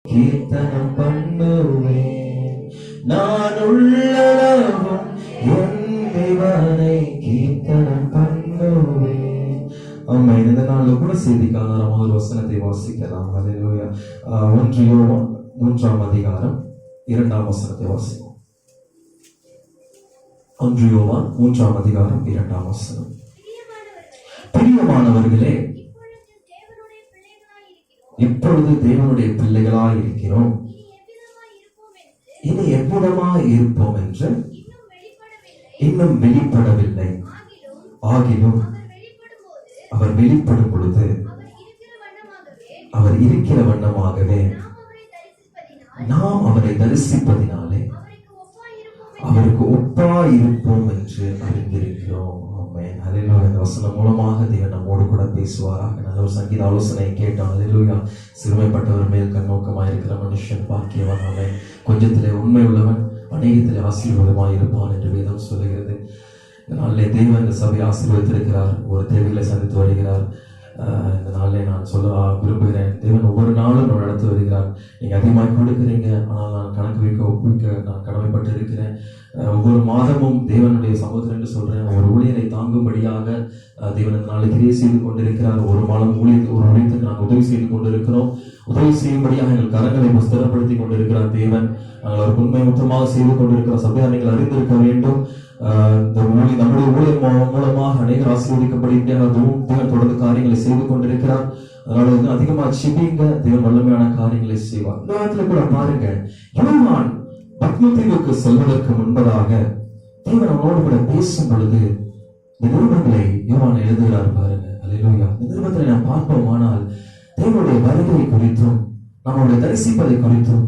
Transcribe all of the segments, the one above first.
கீர்த்தனம் பண்ணுவேன். நான் உள்ளளவும் என் தேவனை கீர்த்தனம் பண்ணுவேன். ஆமா, இந்த நாளில் கூட செய்திக்கான நம்ம ஒரு வசனத்தை வாசிக்கலாம். ஹல்லேலூயா. 1 யோவான் 3ஆம் அதிகாரம் 2ஆம் வசனத்தை வாசிப்போம். 1 யோவான் 3ஆம் அதிகாரம் 2ஆம் வசனம். பிரியமானவர்களே, இப்பொழுது தேவனுடைய பிள்ளைகளாய் இருக்கிறோம். இனி எவ்விதமாய் இருப்போம் என்று இன்னும் வெளிப்படவில்லை. ஆகிலும் அவர் வெளிப்படும் பொழுது அவர் இருக்கிற வண்ணமாகவே நாம் அவரை தரிசிப்பதினாலே அவருக்கு ஒப்பாய் இருப்போம் என்று அறிந்திருக்கிறோம். ஆமென். ஹல்லேலூயா. இந்த வசனம் மூலமாக தேவன் நம்மோடு கூட பேசுவாராக. நல்ல ஒரு சங்கீத ஆலோசனை கேட்டோம். ஹல்லேலூயா. சிறுமைப்பட்டவர் மேல் கண்ணோக்கமாய் இருக்கிற மனுஷன் பாக்கியவான். அவன் கொஞ்சத்திலே உண்மை உள்ளவன், அநேகத்திலே ஆசீர்வாதமாய் இருப்பான் என்று வேதம் சொல்லுகிறது. இந்த நாளிலே தேவன் இந்த சபையை ஆசீர்வதித்திருக்கிறார். ஒரு தேவைகளை சந்தித்து வருகிறார். இந்த நாளிலே நான் சொல்ல விரும்புகிறேன், தேவன் ஒவ்வொரு நாளும் நான் நடத்தி வருகிறார். நீங்கள் அதிகமாக கொடுக்குறீங்க, ஆனால் நான் கணக்கு வைக்க ஒப்புவிக்க நான் கடமைப்பட்டு இருக்கிறேன். ஒவ்வொரு மாதமும் தேவனுடைய சமூகத்தில் என்று சொல்கிறேன், ஒரு ஊழியரை தாங்கும்படியாக தேவன் இந்த நாளை கிரியை செய்து கொண்டிருக்கிறார். ஒரு மாதம் ஊழியத்துக்கு நாங்கள் உதவி செய்து கொண்டிருக்கிறோம். உதவி செய்யும்படியாக எங்கள் கரங்களை ஸ்திரப்படுத்தி கொண்டிருக்கிறார் தேவன். நாங்கள் ஒரு உண்மை மொத்தமாக செய்து கொண்டிருக்கிற சபையாக நீங்கள் அறிந்திருக்க வேண்டும். நம்முடைய ஊழியர் மூலமாக அநேகர் ஆசீர்வதிக்கப்படியாக தேவன் தொடர்ந்து காரியங்களை செய்து கொண்டிருக்கிறார். அதனால வந்து அதிகமாக சிபிங்க, தேவன் வல்லமையான காரியங்களை செய்வார். இந்த இடத்துல கூட பாருங்க, யோவான் பத்மதீவுக்கு செல்வதற்கு முன்பதாக தேவன் அவனோடு கூட பேசும் பொழுது இந்த நிருபங்களை யோவான் எழுதுகிறார் பாருங்க. அல்லேலூயா. இந்த நிருபத்தில் நாம் பார்ப்போமானால் தேவனுடைய வருகை குறித்தும் நம்முடைய தரிசிப்பதை குறித்தும்,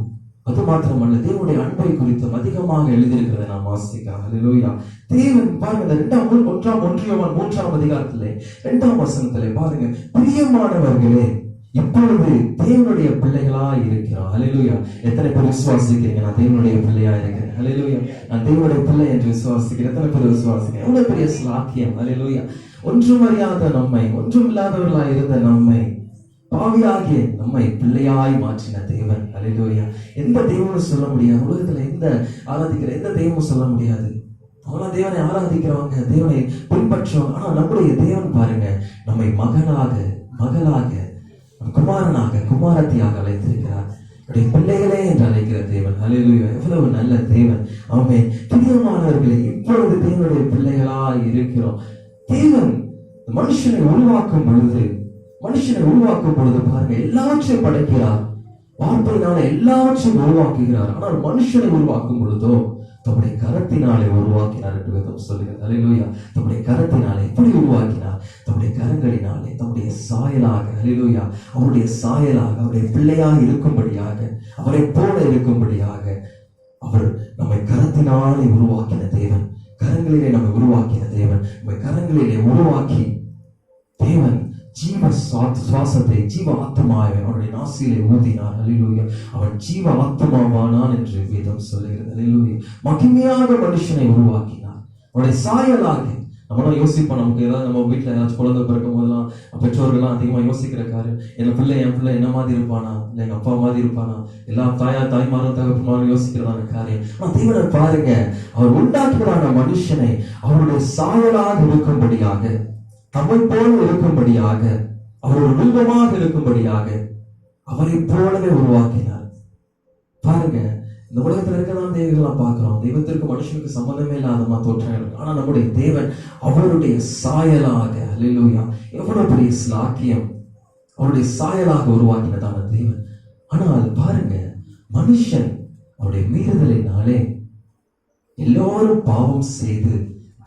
அது மாத்திரமல்ல தேவனுடைய அன்பை குறித்தும் அதிகமாக எழுதியிருக்கிறதை நாம் வாசிக்கலாம். அல்லேலூயா. தேவன் பாருங்க, 1 யோவான் 3ஆம் அதிகாரத்திலே 2ஆம் வசனத்திலே பாருங்க, பிரியமானவர்களே, இப்பொழுது தேவனுடைய பிள்ளைகளா இருக்கிறோம். அல்லேலூயா. எத்தனை பேர் விசுவாசிக்கிறீங்க நான் தேவனுடைய பிள்ளையா இருக்கிறேன்? அல்லேலூயா. நான் தேவனுடைய பிள்ளை என்று விசுவாசிக்கிறேன். எத்தனை பேர் விசுவாசிக்கிறேன்? எவ்வளவு பெரிய ஸ்லாக்கியம். அல்லேலூயா. ஒன்றும் அறியாத நம்மை, ஒன்றும் இல்லாதவர்களாய் இருந்த நம்மை, பாவியாகிய நம்மை பிள்ளையாய் மாற்றின தேவன். அல்லேலூயா. எந்த தெய்வமும் சொல்ல முடியாது. உலகத்துல ஆராதிக்கிற எந்த தெய்வமும் சொல்ல முடியாது. அவங்களாம் தேவனை ஆராதிக்கிறவங்க, தேவனை பின்பற்றுவாங்க. ஆனா நம்முடைய தேவன் பாருங்க, நம்மை மகளாக குமாரனாக குமாரத்தியாக அழைத்திருக்கிறார். பிள்ளைகளே என்று அழைக்கிற தேவன். அல்லேலூயா. எவ்வளவு நல்ல தேவன். ஆமென். பிரியமானவர்களே, இப்பொழுது தேவனுடைய பிள்ளைகளாய் இருக்கிறோம். தேவன் மனுஷனை உருவாக்கும் பொழுது பாருங்க, எல்லாவற்றையும் படைக்கிறார். வார்த்தையினால எல்லாவற்றையும் உருவாக்குகிறார். ஆனால் மனுஷனை உருவாக்கும் பொழுதோ தம்முடைய கரத்தினாலே உருவாக்கினார் என்று வேதம் சொல்லுகிறது. அல்லேலூயா. தம்முடைய கரத்தினாலே எப்படி உருவாக்கினார்? தம்முடைய கரங்களினாலே, தம்முடைய சாயலாக. அல்லேலூயா. அவருடைய சாயலாக, அவருடைய பிள்ளையாக இருக்கும்படியாக, அவரை போல இருக்கும்படியாக அவர் நம்மை கரத்தினாலே உருவாக்கின தேவன். கரங்களிலே நம்மை உருவாக்கின தேவன். நம்மை கரங்களிலே உருவாக்கி தேவன் ஜீவ சுவாசத்தை, ஜீவ ஆத்மாவை அவருடைய நாசியிலே ஊதினார். அல்லேலூயா. அவன் ஜீவ ஆத்மாவானான் என்று வேதம் சொல்லுகிறது. அல்லேலூயா. மகிமையாக மனுஷனை உருவாக்கினார் அவருடைய சாயலாக. நம்மளும் யோசிப்போம், நமக்கு ஏதாவது நம்ம வீட்டில் ஏதாச்சும் குழந்தை பிறக்கும் போதெல்லாம் பெற்றோர்கள்லாம் அதிகமாக யோசிக்கிற காரியம், என் பிள்ளை என்ன மாதிரி இருப்பானா, இல்லை எங்கள் அப்பா மாதிரி இருப்பானா, எல்லா தாய்மாரும் தகப்பன்மாரும் யோசிக்கிறதான காரியம். ஆனால் தேவனை பாருங்க, அவர் உண்டாக்குகிறான மனுஷனை அவருடைய சாயலாக இருக்கும்படியாக, தம்மை போல இருக்கும்படியாக, அவர் ஒரு ரூபமாக இருக்கும்படியாக அவரை போலவே உருவாக்கினார். பாருங்க, இந்த உலகத்துல இருக்கதான் தெய்வங்கள்லாம் பார்க்கிறோம். தெய்வத்திற்கு மனுஷனுக்கு சம்பந்தமே இல்லாத தோற்றம் இருக்கு. ஆனா நம்முடைய தேவன் அவருடைய சாயலாக. அல்லேலூயா. எவ்வளவு பெரிய ஸ்லாக்கியம். அவருடைய சாயலாக உருவாக்கினதான தேவன். ஆனால் பாருங்க, மனுஷன் அவருடைய மீறுதலினாலே எல்லோரும் பாவம் செய்து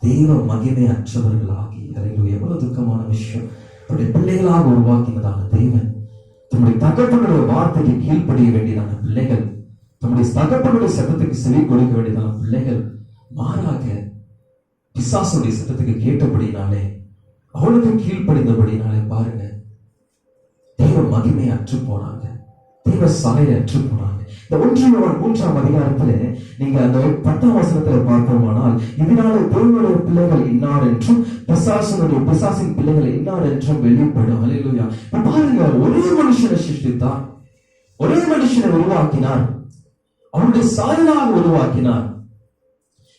தெய்வ மகிமை அற்றவர்களாகி. அல்லேலூயா. எவ்வளவு துக்கமான விஷயம். அவருடைய பிள்ளைகளாக உருவாக்கினதான தேவன் தம்முடைய தகப்பனுடைய வார்த்தைக்கு கீழ்ப்படிய வேண்டியதான பிள்ளைகள், தம்முடைய தகப்பனுடைய சத்தத்துக்கு செவி கொடுக்க வேண்டியதான பிள்ளைகள் மாறாக பிசாசுடைய சத்தத்துக்கு கேட்டபடினாலே, அவனுக்கு கீழ்ப்படிந்தபடினாலே பாருங்க, தெய்வ மகிமை அற்று போனாங்க, தெய்வ சாயலை அற்று போனாங்க. இந்த 1 யோவான் 3ஆம் அதிகாரத்துல நீங்க அந்த 10ஆம் வசனத்துல பார்ப்போமானால், இதனால தேவனுடைய பிள்ளைகள் இன்னார் என்றும் பிசாசின் பிள்ளைகள் இன்னார் என்றும் வெளிப்படும். அல்லேலூயா. பாருங்க, ஒரே மனுஷனை சிருஷ்டித்தார். ஒரே மனுஷனை உருவாக்கினார், அவருடைய சாயலாக உருவாக்கினார்.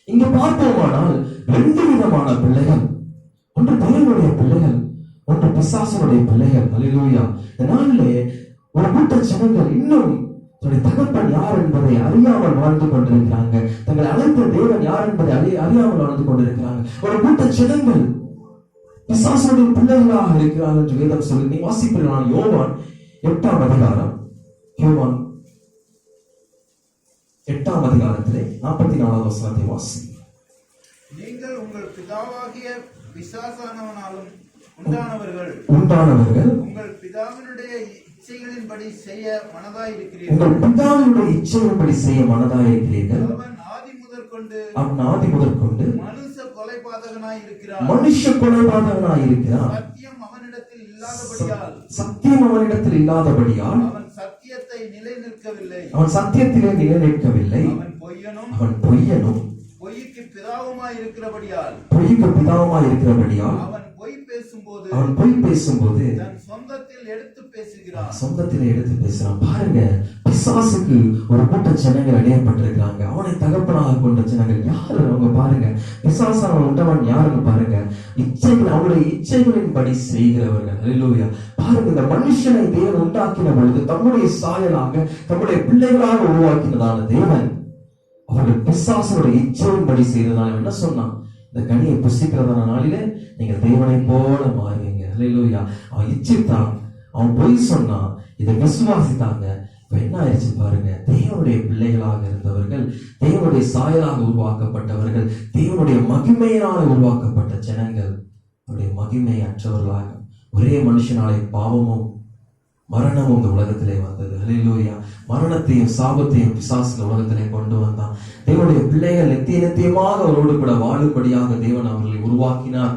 இங்க பார்ப்போமானால் 2 விதமான பிள்ளைகள், ஒன்று தேவனுடைய பிள்ளைகள், ஒன்று பிசாசனுடைய பிள்ளைகள். அல்லேலூயா. இந்த நாளிலே ஒரு கூட்ட ஜனங்கள் இன்னும் தன்னுடைய தகப்பன் யார் என்பதை அறியாமல் வாழ்ந்து கொண்டிருக்கிறாங்க. தங்களை அழைத்த தேவன் யார் என்பதை அறியாமல் வாழ்ந்து கொண்டிருக்கிறாங்க. ஒரு கூட்ட ஜனங்கள் பிசாசனுடைய பிள்ளைகளாக இருக்கிறார்கள் என்று வேதம் சொல்லி நீ வாசிப்பீர்கள். யோவான் 8ஆம் அதிகாரம், யோவான் 8ஆம் அதிகாரத்திலே 44வது வசனத்தை வாசி. நீங்கள் உங்கள் பிதாவாகிய பிசாசானவனாலும் உண்டானவர்கள் உங்கள் பிதாவினுடைய இச்சைகளின்படி செய்ய மனதாயிருக்கிறீர்கள். உங்கள் பிதாவினுடைய இச்சைகளின்படி செய்ய மனதாயிருக்கிறீர்கள். அவன் ஆதி முதற்கொண்டு மனுஷ கொலைபாதகனாய் இருக்கிறான். சத்தியம் அவனிடத்தில் இல்லாதபடியால் அவன் சத்தியத்தை நிலைநிற்கவில்லை. அவன் சத்தியத்திலே நிலைநிற்கவில்லை. அவன் பொய்யனும் பொய்க்கு பிதாவுமாய் இருக்கிறபடியால் அவன் பொய் பேசும்போது தன் சொந்தத்திலே எடுத்து பேசுகிறான். பாருங்க, பிசாசுக்கு ஒரு கூட்ட ஜனங்கள் அடையப்பட்டிருக்கிறாங்க. அவனை தகப்பனாக கொண்ட ஜனங்கள் யாரு? அவங்க பாருங்க, பிசாசான உண்டவன் யாருன்னு பாருங்க, அவருடைய இச்சைகளின்படி செய்கிறவர்கள். அல்லேலூயா. பாருங்க, இந்த மனுஷனை தேவன் உண்டாக்கின பொழுது தம்முடைய சாயலாக தம்முடைய பிள்ளைகளாக உருவாக்கினதான தேவன் அவர்கள் பிசாசுடைய இச்சையின்படி செய்ததால் என்ன சொன்னான்? இந்த கனியை புசிக்கிறதான நாளிலே நீங்க தேவனை போல மாறுவீங்க. அல்லேலூயா. அவன் இச்சித்தான், அவன் பொய் சொன்னான், இதை விசுவாசித்தாங்க. இப்ப என்ன ஆயிடுச்சு பாருங்க, தேவனுடைய பிள்ளைகளாக இருந்தவர்கள், தேவனுடைய சாயலாக உருவாக்கப்பட்டவர்கள், தேவனுடைய மகிமையினால் உருவாக்கப்பட்ட ஜனங்கள் அவருடைய மகிமை அற்றவர்களாக ஒரே மனுஷனாலே பாவமும் மரணமும் இந்த உலகத்திலே வந்தது. அல்லேலூயா. மரணத்தையும் சாபத்தையும் பிசாசு உலகத்திலே கொண்டு வந்தான். தேவனுடைய பிள்ளைகள் நித்தியமாக அவரோடு கூட வாழும்படியாக தேவன் அவர்களை உருவாக்கினார்,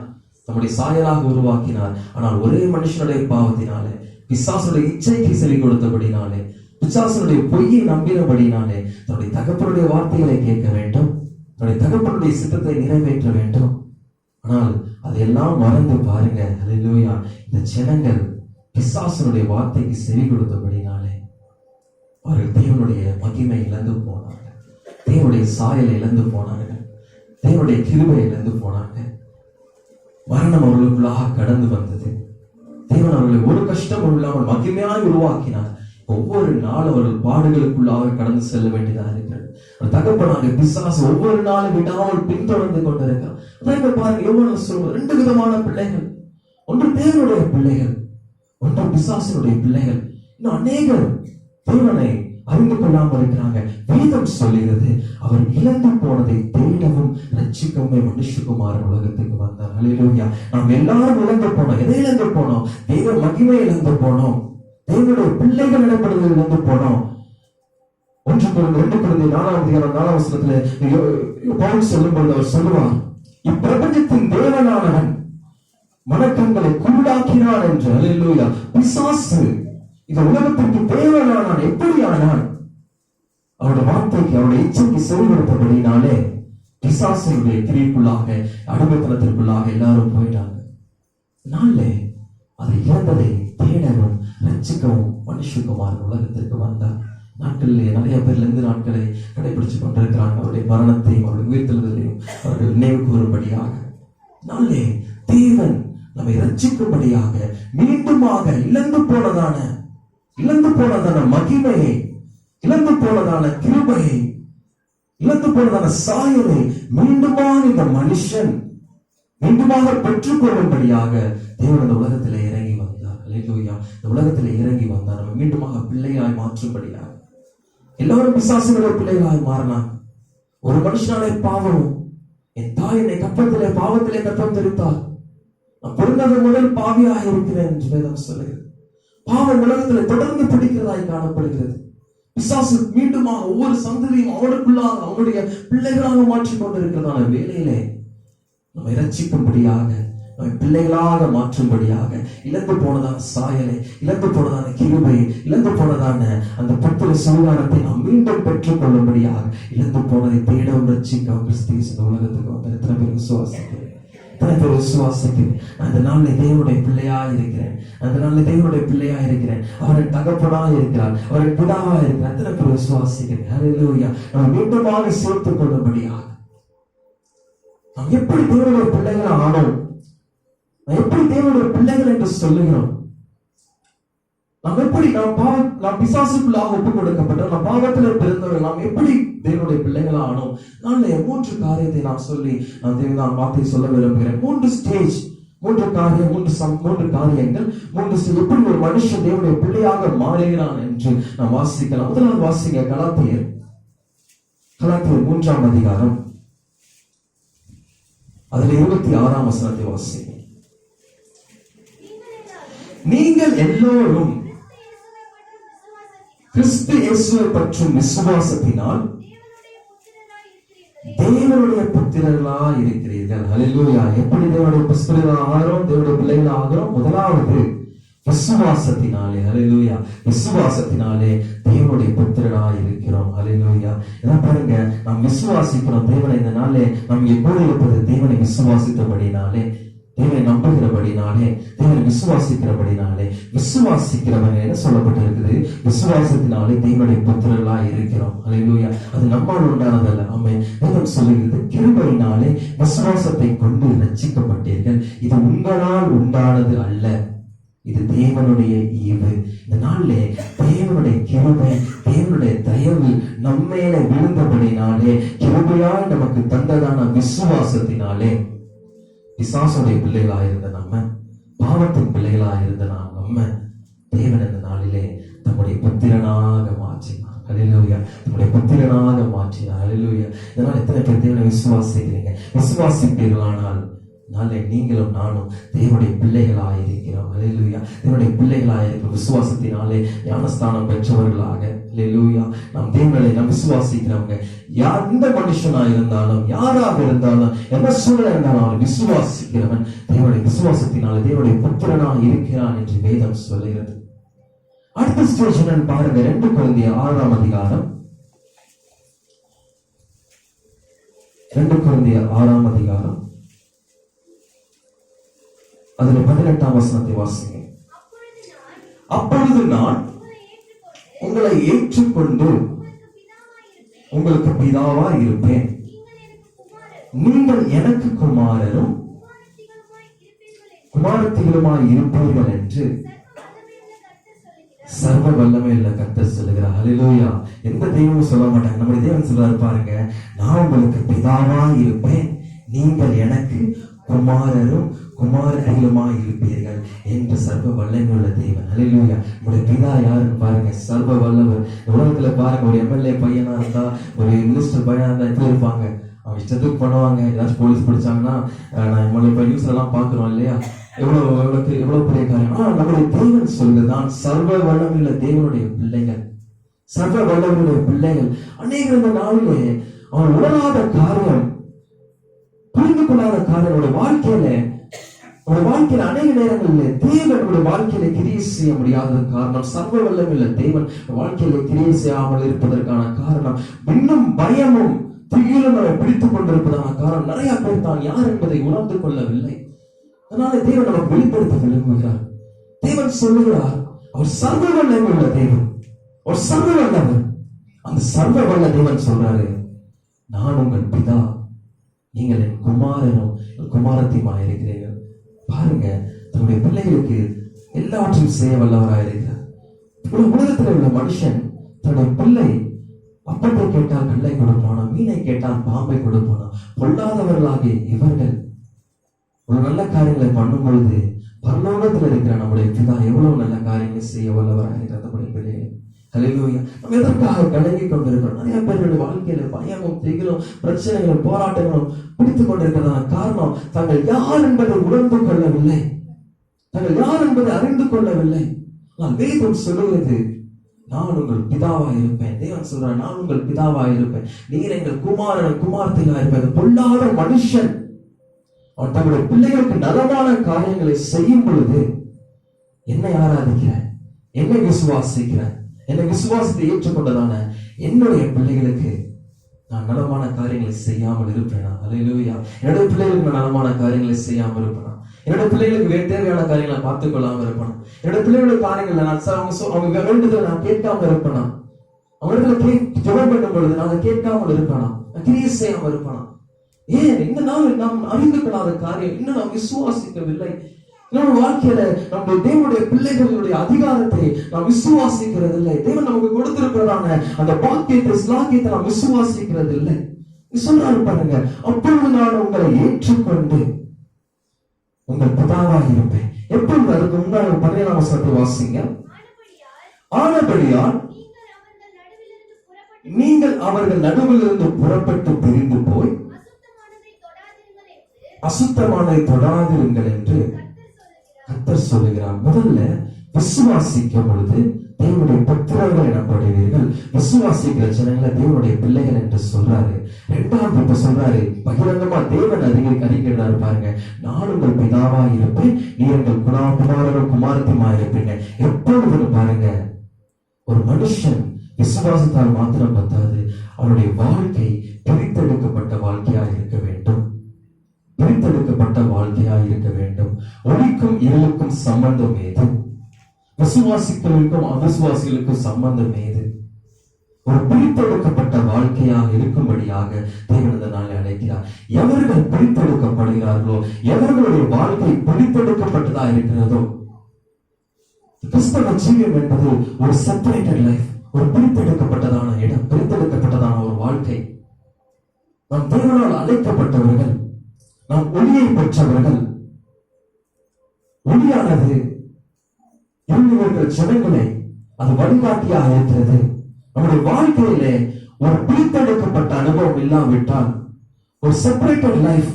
தம்முடைய சாயலாக உருவாக்கினார். ஆனால் ஒரே மனுஷனுடைய பாவத்தினாலே, பிசாசுடைய இச்சைக்கு செவி கொடுத்தபடினாலே, பிசாசுடைய பொய்யை நம்பினபடினாலே தன்னுடைய தகப்பனுடைய வார்த்தைகளை கேட்க வேண்டும், தன்னுடைய தகப்பனுடைய சித்தத்தை நிறைவேற்ற வேண்டும். ஆனால் அதையெல்லாம் மறந்து பாருங்க, அல்லேலூயா, இந்த ஜனங்கள் பிசாசனுடைய வார்த்தைக்கு செவி கொடுத்தபடினாலே அவர்கள் தேவனுடைய மகிமை இழந்து போனார்கள், தேவனுடைய சாயலை இழந்து போனார்கள், தேவனுடைய கிருபை இழந்து போனார்கள். மரணம் அவர்களுக்குள்ளாக கடந்து வந்தது. தேவன் அவர்களை ஒரு கஷ்டம் இல்லாமல் மகிமையாய் உருவாக்கினார். ஒவ்வொரு நாள் அவர்கள் பாடுகளுக்குள்ளாக கடந்து செல்ல வேண்டியதாக இருக்கிறது. தகப்பனாக பிசாசு ஒவ்வொரு நாளும் விடாமல் பின்தொடர்ந்து கொண்டிருக்கிறார். பாருங்க, எவ்வளவு சொல்வது, 2 விதமான பிள்ளைகள், ஒன்று தேவனுடைய பிள்ளைகள், ஒன்று பிசாசினுடைய பிள்ளைகள். இன்னும் அநேகர் தேவனை அறிந்து கொள்ளாமல் இருக்கிறாங்க. வேதம் சொல்லுகிறது, அவர் இழந்து போனதை தேடவும் ரட்சிக்கவும் மனுஷகுமாரன் உலகத்துக்கு வந்தார். அல்லேலூயா. நாம் எல்லாரும் இழந்து போனோம். எதை இழந்து போனோம்? தேவ மகிமை இழந்து போனோம், தேவனுடைய பிள்ளைகள் இடப்படுவதை இழந்து போனோம். 1 Corinthians 4ஆம் அதிகாரம் 4ஆம் வசனத்திலே பவுல் சொல்லும்போது அவர் சொல்லுவார், இப்பிரபஞ்சத்தின் தேவனானவன் மனக்கண்களை குருடாக்கினான் என்று. அல்லேலூயா. பிசாசு இந்த உலகத்திற்கு தேவனானான். எப்படி ஆனான்? அவருடைய வார்த்தைக்கு, அவருடைய இச்சைக்கு செவி கொடுத்தபடினாலே பிசாசுடைய கிரியைக்குள்ளாக, அடிமைத்தனத்திற்குள்ளாக எல்லாரும் போயிட்டாங்க. நாளே அதை இழந்ததை தேடவும் ரட்சிக்கவும் மனுஷகுமாரன் உலகத்திற்கு வந்தார். நாட்களிலே நிறைய பேர் 2 நாட்களை கடைபிடிச்சு கொண்டிருக்கிறாங்க. அவருடைய மரணத்தையும் அவருடைய உயிர்த்தெழுதலையும் அவர்கள் நினைவு கூறும்படியாக. நாளே தேவன் நம்மை ரட்சிக்கும்படியாக மீண்டுமாக இழந்து போனதான மகிமையை, இழந்து போனதான கிருபையை, இழந்து போனதான சாயலை மீண்டுமாக இந்த மனுஷன் மீண்டுமாக பெற்றுக்கொள்ளும்படியாக தேவன் இந்த உலகத்திலே இறங்கி வந்தார். அல்லேலூயா. இந்த உலகத்திலே இறங்கி வந்தார் நம்ம மீண்டுமாக பிள்ளையாய் மாற்றும்படியாக. எல்லாரும் பிசாசுடைய பிள்ளைகளாய் மாறினாங்க. ஒரு மனுஷனாலே பாவம், என் தாய் என்னை கற்பத்திலே பாவத்திலே கற்பம் தெரித்தார், நான் பிறந்தது முதல் பாவியாக இருக்கிறேன் என்று வேதம் சொல்லுகிறது. பாவம் உலகத்தில் தொடர்ந்து பிடிக்கிறதாய் காணப்படுகிறது. பிசாசு மீண்டுமாக ஒவ்வொரு சந்ததியும் அவனுக்குள்ளாக அவனுடைய பிள்ளைகளாக மாற்றிக் கொண்டிருக்கிறதான வேலையிலே நம்மை ரட்சிக்கும்படியாக, நம்மை பிள்ளைகளாக மாற்றும்படியாக, இழந்து போனதான சாயலை, இழந்து போனதான கிருபை, இழந்து போனதான அந்த புத்திர சுகாரத்தை நாம் மீண்டும் பெற்றுக் கொள்ளும்படியாக, இழந்து போனதை தேடவும் ரட்சிக்கவும் கிறிஸ்து இந்த உலகத்துக்கு வந்து எத்தனை பேர் விசுவாசிக்கிறேன்? எத்தனை பேர் விசுவாசிக்கிறேன் அந்த நாள்ல தேவனுடைய பிள்ளையா இருக்கிறேன், அந்த நாள்ல தேவனுடைய பிள்ளையா இருக்கிறேன், அவரின் தகப்பனா இருக்கிறார், அவரின் பிதாவா இருக்கிறார். எத்தனை பேர் விசுவாசிக்கிறேன்? ஹல்லேலூயா. நம்ம மீண்டுமாக சேர்த்துக் கொள்ளும்படியாக நாம் எப்படி தேவனுடைய பிள்ளைகள் ஆனோம், நாம் எப்படி தேவனுடைய பிள்ளைகள் என்று சொல்லுகிறோம், நாம் எப்படி நாம் பிசாசுக்குள்ளாக ஒப்புக் கொடுக்கப்பட்டோம், நாம் பாவத்தில் பிறந்தவர்கள், நாம் எப்படி தேவனுடைய பிள்ளைகளா ஆனோம். நான் 3 காரியத்தை நாம் சொல்லி நான் வார்த்தை சொல்ல விரும்புகிறேன். 3 ஸ்டேஜ், 3 காரியங்கள், 3 ஸ்டேஜ் எப்படி ஒரு மனுஷன் தேவனுடைய பிள்ளையாக மாறுகிறான் என்று நாம் வாசிக்கலாம். முதலாவது வாசிங்க கலாத்தியர் 3ஆம் அதிகாரம், அதுல 26ஆம் வசனத்தை வாசிங்க. நீங்கள் எல்லோரும் கிறிஸ்து இயேசுவை பற்றும் விசுவாசத்தினால் தேவனுடைய புத்திரர்களாய் இருக்கிறீர்கள். ஹல்லேலூயா. எப்படி தேவனுடைய புத்திரர்களாக ஆகிறோம், தேவனுடைய பிள்ளைகள் ஆகிறோம்? முதலாவது விசுவாசத்தினாலே. ஹல்லேலூயா. விசுவாசத்தினாலே தேவனுடைய புத்திரராய் இருக்கிறோம். ஹல்லேலூயா. இதான் பாருங்க, நாம் விசுவாசிக்கிறோம் தேவனை. இந்த நாளே நாம் எப்போது இருப்பது? தேவனை விசுவாசித்தபடினாலே, தேவனை நம்புகிறபடினாலே, தேவனை விசுவாசிக்கிறபடினாலே. விசுவாசிக்கிறவங்க என்ன சொல்லப்பட்டிருக்குது? விசுவாசத்தினாலே தேவனுடைய புத்திரர்களாய் இருக்கிறோம். ஹல்லேலூயா. அது நம்மால் உண்டானதல்ல. ஆமென். தேவன் சொல்லுகிறது, கிருபையினாலே விசுவாசத்தை கொண்டு ரட்சிக்கப்பட்டீர்கள், இது உங்களால் உண்டானது அல்ல, இது தேவனுடைய ஈவு. இந்த நாளிலே தேவனுடைய கிருபை, தேவனுடைய தயவு நம்மேல விழுந்தபடினாலே, கிருபையாய் நமக்கு தந்ததான விசுவாசத்தினாலே, பிசாசுடைய பிள்ளைகளாயிருந்த நம்ம, பாவத்தின் பிள்ளைகளாயிருந்த நம்ம, தேவன் இந்த நாளிலே தம்முடைய புத்திரனாக மாற்றினார். ஹல்லேலூயா. நம்முடைய புத்திரனாக மாற்றினார். ஹல்லேலூயா. இதனால் எத்தனை பேர் தேவனை விசுவாசிக்கிறீங்க? விசுவாசிப்பீர்களானால் நாளை நீங்களும் நானும் தேவனுடைய பிள்ளைகளாயிருக்கிறோம். ஹல்லேலூயா. தேவனுடைய பிள்ளைகளாயிருக்கிற விசுவாசத்தினாலே ஞானஸ்தானம் பெற்றவர்களாக. ஹல்லேலூயா. நாம் தேவனை நாம் விசுவாசிக்கிறவங்க, எந்த மனுஷனா இருந்தாலும், யாராக இருந்தாலும், எந்த சூழல் இருந்தாலும், அவன் விசுவாசிக்கிறவன் தேவனுடைய விசுவாசத்தினாலே தேவனுடைய புத்திரனாக இருக்கிறான் என்று வேதம் சொல்லுகிறது. அடுத்த ஸ்டேஜ் என்னன்னு பாருங்க. 2 கொரிந்தியர் 6ஆம் அதிகாரம், 2 கொரிந்தியர் 6ஆம் அதிகாரம், அதுல 18ஆம் வசனத்தை வாசிங்க. அப்பொழுது நான் உங்களை ஏற்றுக்கொண்டு உங்களுக்கு பிதாவா இருப்பேன், நீங்கள் எனக்கு குமாரரும் குமாரத்திகளுமாய் இருப்பீர்கள் என்று சர்வ வல்லமை உள்ள கர்த்தர் சொல்லுகிறார். ஹல்லேலூயா. எந்த தெய்வமும் சொல்ல மாட்டாங்க, நம்முடைய தேவன் சொல்றாரு பாருங்க, நான் உங்களுக்கு பிதாவா இருப்பேன், நீங்கள் எனக்கு குமாரரும் குமாரத்திகளுமாய் இருப்பீர்கள் என்று சர்வ வல்லமை உள்ள தேவன். ஹல்லேலூயா. நம்முடைய பிதா யாருன்னு பாருங்க, சர்வ வல்லவர். உலகத்துல பாருங்க, ஒரு எம்எல்ஏ பையனா இருந்தா, ஒரு மினிஸ்டர் பையனா இருந்தா எப்படி இருப்பாங்க? அவங்க இஷ்டத்துக்கு பண்ணுவாங்க. ஏதாச்சும் போலீஸ் பிடிச்சாங்கன்னா, நான் எம்எல்ஏ இப்போ நியூஸ்ல எல்லாம் பாக்குறோம் இல்லையா, எவ்வளவு பெரிய காரியம். நம்முடைய தேவன் சொல்லுது, நான் சர்வ வல்லமையுள்ள தேவனுடைய பிள்ளைகள், சர்வ வல்லமையுடைய பிள்ளைகள். அநேகர் இந்த நாளிலே அவன் உணராத காரியம், புரிந்து கொள்ளாத காரியம் வாழ்க்கையில அநேக நேரங்களில் தேவனுடைய வாழ்க்கையில கிரியை செய்ய முடியாத காரணம், சர்வ வல்லமையுள்ள தேவன் வாழ்க்கையில கிரியை செய்யாமல் இருப்பதற்கான காரணம், இன்னும் பயமும் திகிலும் நம்மை பிடித்துக் கொண்டிருப்பதான காரணம், நிறைய பேர் தான் யார் என்பதை உணர்ந்து கொள்ளவில்லை. அதனால தேவன் நமக்கு வெளிப்படுத்த விரும்புகிறார். தேவன் சொல்லுகிறார், அவர் சர்வ வல்லமையுள்ள தேவன், அவர் சர்வ வல்லவர். அந்த சர்வ வல்ல தேவன் சொல்றாரு, நான் உங்கள் பிதா, நீங்கள் என் குமாரனும் குமாரத்தியுமாய் இருக்கிறீர்கள். பாருங்க, தன்னுடைய பிள்ளைகளுக்கு எல்லாவற்றையும் செய்ய வல்லவராக இருக்கிறார். உலகத்தில் உள்ள மனுஷன் தன்னுடைய பிள்ளை அப்பத்தை கேட்டால் கல்லை கொடுப்பானா, மீனை கேட்டால் பாம்பை கொடுப்பானா? பொல்லாதவர்களாகிய இவர்கள் ஒரு நல்ல காரியங்களை பண்ணும் பொழுது பரலோகத்தில் இருக்கிற நம்முடைய பிதா எவ்வளவு நல்ல காரியங்களை செய்ய வல்லவராக இருக்கிற நம்முடைய பிள்ளைகள். ஹல்லேலூயா. நம்ம எதற்காக கலங்கி கொண்டிருக்கிறோம்? நிறைய பேருடைய வாழ்க்கையில பயமும் திகிலும் பிரச்சனைகளும் போராட்டங்களும் பிடித்துக் கொண்டிருக்கிறதான காரணம், தாங்கள் யார் என்பதை உணர்ந்து கொள்ளவில்லை, தாங்கள் யார் என்பதை அறிந்து கொள்ளவில்லை. நான் வேதம் சொல்லுகிறது, நான் உங்கள் பிதாவா இருப்பேன். தேவன் சொல்றார், நான் உங்கள் பிதாவா இருப்பேன், நீர் எங்கள் குமாரன் குமார்த்திகளா இருப்பேன். பொல்லாத மனுஷன் அவன் தன்னுடைய பிள்ளைகளுக்கு நலமான காரியங்களை செய்யும் பொழுது என்னை ஆராதிக்கிற, என்னை விசுவாசிக்கிற, என்னை விசுவாசத்தை ஏற்றுக்கொண்டதான என்னுடைய பிள்ளைகளுக்கு நான் நலமான காரியங்களை செய்யாமல் இருப்பேனா? அல்லேலூயா. என்னுடைய பிள்ளைகளுக்கு நான் நலமான காரியங்களை செய்யாமல் இருப்பேனா? என்னுடைய பிள்ளைகளுக்கு தேவையான காரியங்களை பார்த்துக் கொள்ளாமல் இருப்பேனா? என்னுடைய பிள்ளைகளுடைய காரியங்களை நான் அவங்க வேண்டுதலை நான் கேட்காமல் இருப்பேனா? அவங்க இடத்துல ஜெபம் பண்ணும் பொழுது நான் அதை கேட்காமல் இருப்பேனா? நான் கிரியை செய்யாமல் இருப்பேனா? ஏன் இந்த நாள் நாம் அறிந்து கொள்ளாத காரியம் இன்னும் நாம் விசுவாசிக்கவில்லை. நம்ம வாழ்க்கையில நம்முடைய தேவனுடைய பிள்ளைகளுடைய அதிகாரத்தை நாம் விசுவாசிக்கிறது இல்லை. தேவன் நமக்கு கொடுத்திருக்கிறதான அந்த பாக்கியத்தை ஸ்லாக்கியத்தை நாம் விசுவாசிக்கிறது இல்லை. சொல்றாரு பாருங்க, அப்பொழுது நான் உங்களை ஏற்றுக்கொண்டு உங்கள் பிதாவாக இருப்பேன். எப்பொழுது? அதுக்கு முன்னாடி 17ஆம் வசனத்தை வாசிங்க. ஆனபடியால் நீங்கள் அவர்கள் நடுவிலிருந்து புறப்பட்டு பிரிந்து போய் அசுத்தமானதை தொடாதிருங்கள் என்று கர்த்தர் சொல்லுகிறார். முதல்ல விசுவாசிக்கும் பொழுது தேவனுடைய புத்திரர்கள் எனப்படுவீர்கள். விசுவாசிக்கிற ஜனங்களை தேவனுடைய பிள்ளைகள் என்று சொல்றாரு. இரண்டாவது இப்ப சொல்றாரு, பகிரங்கமா தேவன் அறிகிறாரு பாருங்க, நான் உங்கள் பிதாவா இருப்பேன், நீ எங்கள் குமாரரும் குமாரத்தியுமா இருப்பீங்க. எப்பொழுதுன்னு பாருங்க, ஒரு மனுஷன் விசுவாசத்தால் மாத்திரம் பத்தாது, அவருடைய வாழ்க்கை பிரித்தெடுக்கப்பட்ட வாழ்க்கையாக இருக்க வேண்டும். பிரித்தெடுக்கப்பட்ட வாழ்க்கையாக இருக்க வேண்டும். ஒளிக்கும் இருளுக்கும் சம்பந்தம் ஏது? விசுவாசிகளுக்கும் அவிசுவாசிகளுக்கும் சம்பந்தம் ஏது? ஒரு பிரித்தெடுக்கப்பட்ட வாழ்க்கையாக இருக்கும்படியாக தேவன் இந்த நாளை அழைக்கிறார். எவர்கள் பிரித்தெடுக்கப்படுகிறார்களோ, எவர்களுடைய வாழ்க்கை பிரித்தெடுக்கப்பட்டதா இருக்கிறதோ, கிறிஸ்தவ ஜீவியம் என்பது ஒரு செப்பரேட்டட் லைஃப், ஒரு பிரித்தெடுக்கப்பட்டதான இடம், பிரித்தெடுக்கப்பட்டதான ஒரு வாழ்க்கை. நாம் தேவனால் அழைக்கப்பட்டவர்கள், நாம் ஒளியை பெற்றவர்கள். ஒளியானது இருக்கிற ஜனங்களை அது வழிகாட்டியாக இருக்கிறது. நம்முடைய வாழ்க்கையிலே ஒரு பிரித்தெடுக்கப்பட்ட அனுபவம் இல்லாவிட்டால், ஒரு செப்பரேட்டட் லைஃப்,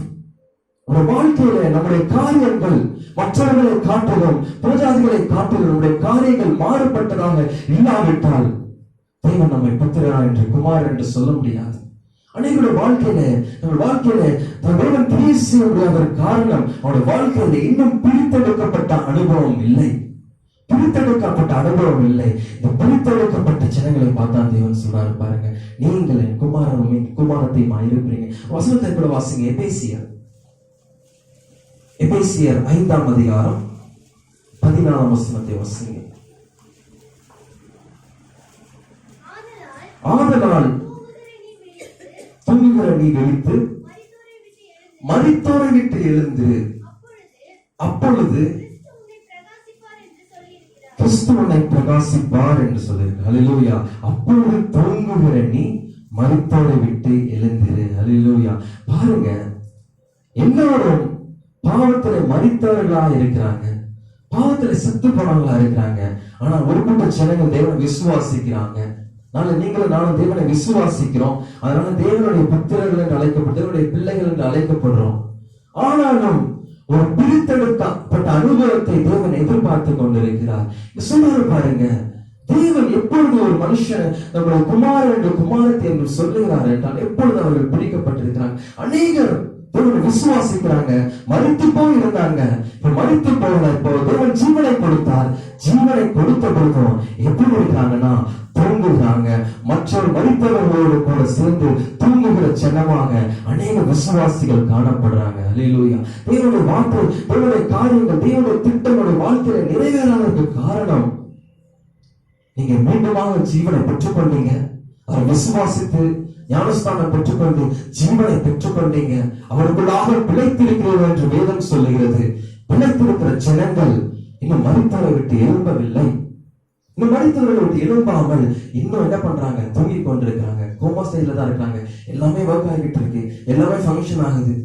ஒரு வாழ்க்கையில நம்முடைய காரியங்கள் மற்றவர்களை காட்டிலும் புறஜாதிகளை காட்டிலும் நம்முடைய காரியங்கள் மாறுபட்டதாக இல்லாவிட்டால் தேவன் நம்மை புத்திரனா என்று குமார் என்று சொல்ல முடியாது. அனைவருடைய வாழ்க்கையில தேவன் கிரியை செய்ய முடியாத காரணம், அவருடைய வாழ்க்கையில இன்னும் பிரித்தெடுக்கப்பட்ட அனுபவம் இல்லை. பிரித்தெடுக்கப்பட்ட அனுபவம் இல்லை. இந்த பிரித்தெடுக்கப்பட்ட ஜனங்களை பார்த்தா தேவன் சொல்றாரு பாருங்க, நீங்கள் என் குமாரனும் என் குமாரத்தையுமா இருப்பீங்க. வசனத்தை கூட வாசிங்க. எபேசியர் 5ஆம் அதிகாரம் 14ஆம் வசனத்தை வாசிங்க. ஆதலால் தூங்குகிற நீ விழித்து மரித்தோரை விட்டு எழுந்து, அப்பொழுது கிறிஸ்து உன்னை பிரகாசிப்பார் என்று சொல்லியிருக்கு. ஹல்லேலூயா. அப்பொழுது தூங்குகிற நீ மரித்தோரை விட்டு எழுந்திரு. ஹல்லேலூயா. பாருங்க, எல்லாரும் பாவத்துல மரித்தவர்களா இருக்கிறாங்க, பாவத்துல செத்து போனவங்களா இருக்கிறாங்க. ஆனா ஒரு கூட்ட ஜனங்கள் தேவனை விசுவாசிக்கிறாங்க. நீங்களும் நானும் தேவனை விசுவாசிக்கிறோம். அதனால தேவனுடைய புத்திரர்கள் என்று அழைக்கப்பட்ட தேவனுடைய பிள்ளைகள் என்று அழைக்கப்படுறோம். ஆனாலும் ஒரு பிரித்தெடுக்கப்பட்ட அனுபவத்தை தேவன் எதிர்பார்த்து கொண்டிருக்கிறார். சொல்றாரு பாருங்க, தேவன் எப்பொழுது ஒரு மனுஷன் நம்முடைய குமாரன் என்று குமாரத்தை என்று சொல்லுகிறார் என்றால் எப்பொழுது அவர்கள் பிடிக்கப்பட்டிருக்கிறாங்க. அநேகர் தேவனை விசுவாசிக்கிறாங்க, மரித்து போய் இருந்தாங்க, இப்ப மரித்து போகல, இப்போ தேவன் ஜீவனை கொடுத்தார். ஜீவனை கொடுத்த பொழுதும் எப்படி இருக்கிறாங்கன்னா தூங்குகிறாங்க. மற்றொரு மரித்தவர்களோடு கூட சேர்ந்து தூங்குகிற ஜனமாக அநேக விசுவாசிகள் காணப்படுறாங்க. அல்லேலூயா. தேவனுடைய வார்த்தை, தேவனுடைய காரியங்கள், தேவனுடைய திட்டங்களுடைய வாழ்க்கையில நிறைவேறாததற்கு காரணம், நீங்க மீண்டுமாக ஜீவனை பெற்றுக்கொண்டீங்க, அவர் விசுவாசித்து ஞானஸ்தானம் பெற்றுக்கொண்டு ஜீவனை பெற்றுக்கொண்டீங்க, அவருக்குள்ளாக பிழைத்திருக்கிறீர்கள் என்று வேதம் சொல்லுகிறது. பிழைத்திருக்கிற ஜனங்கள் இன்னும் மரித்தவரை விட்டு எழும்பவில்லை. இன்னும் மரித்தவர்களை விட்டு எழும்பாமல் இன்னும் என்ன பண்றாங்க? தூங்கி கொண்டிருக்கிறாங்க. கோமா ஸ்டைல தான் இருக்காங்க. எல்லாமே ஒர்க் ஆகிட்டு இருக்கு, எல்லாமே ஃபங்க்ஷன் ஆகுது.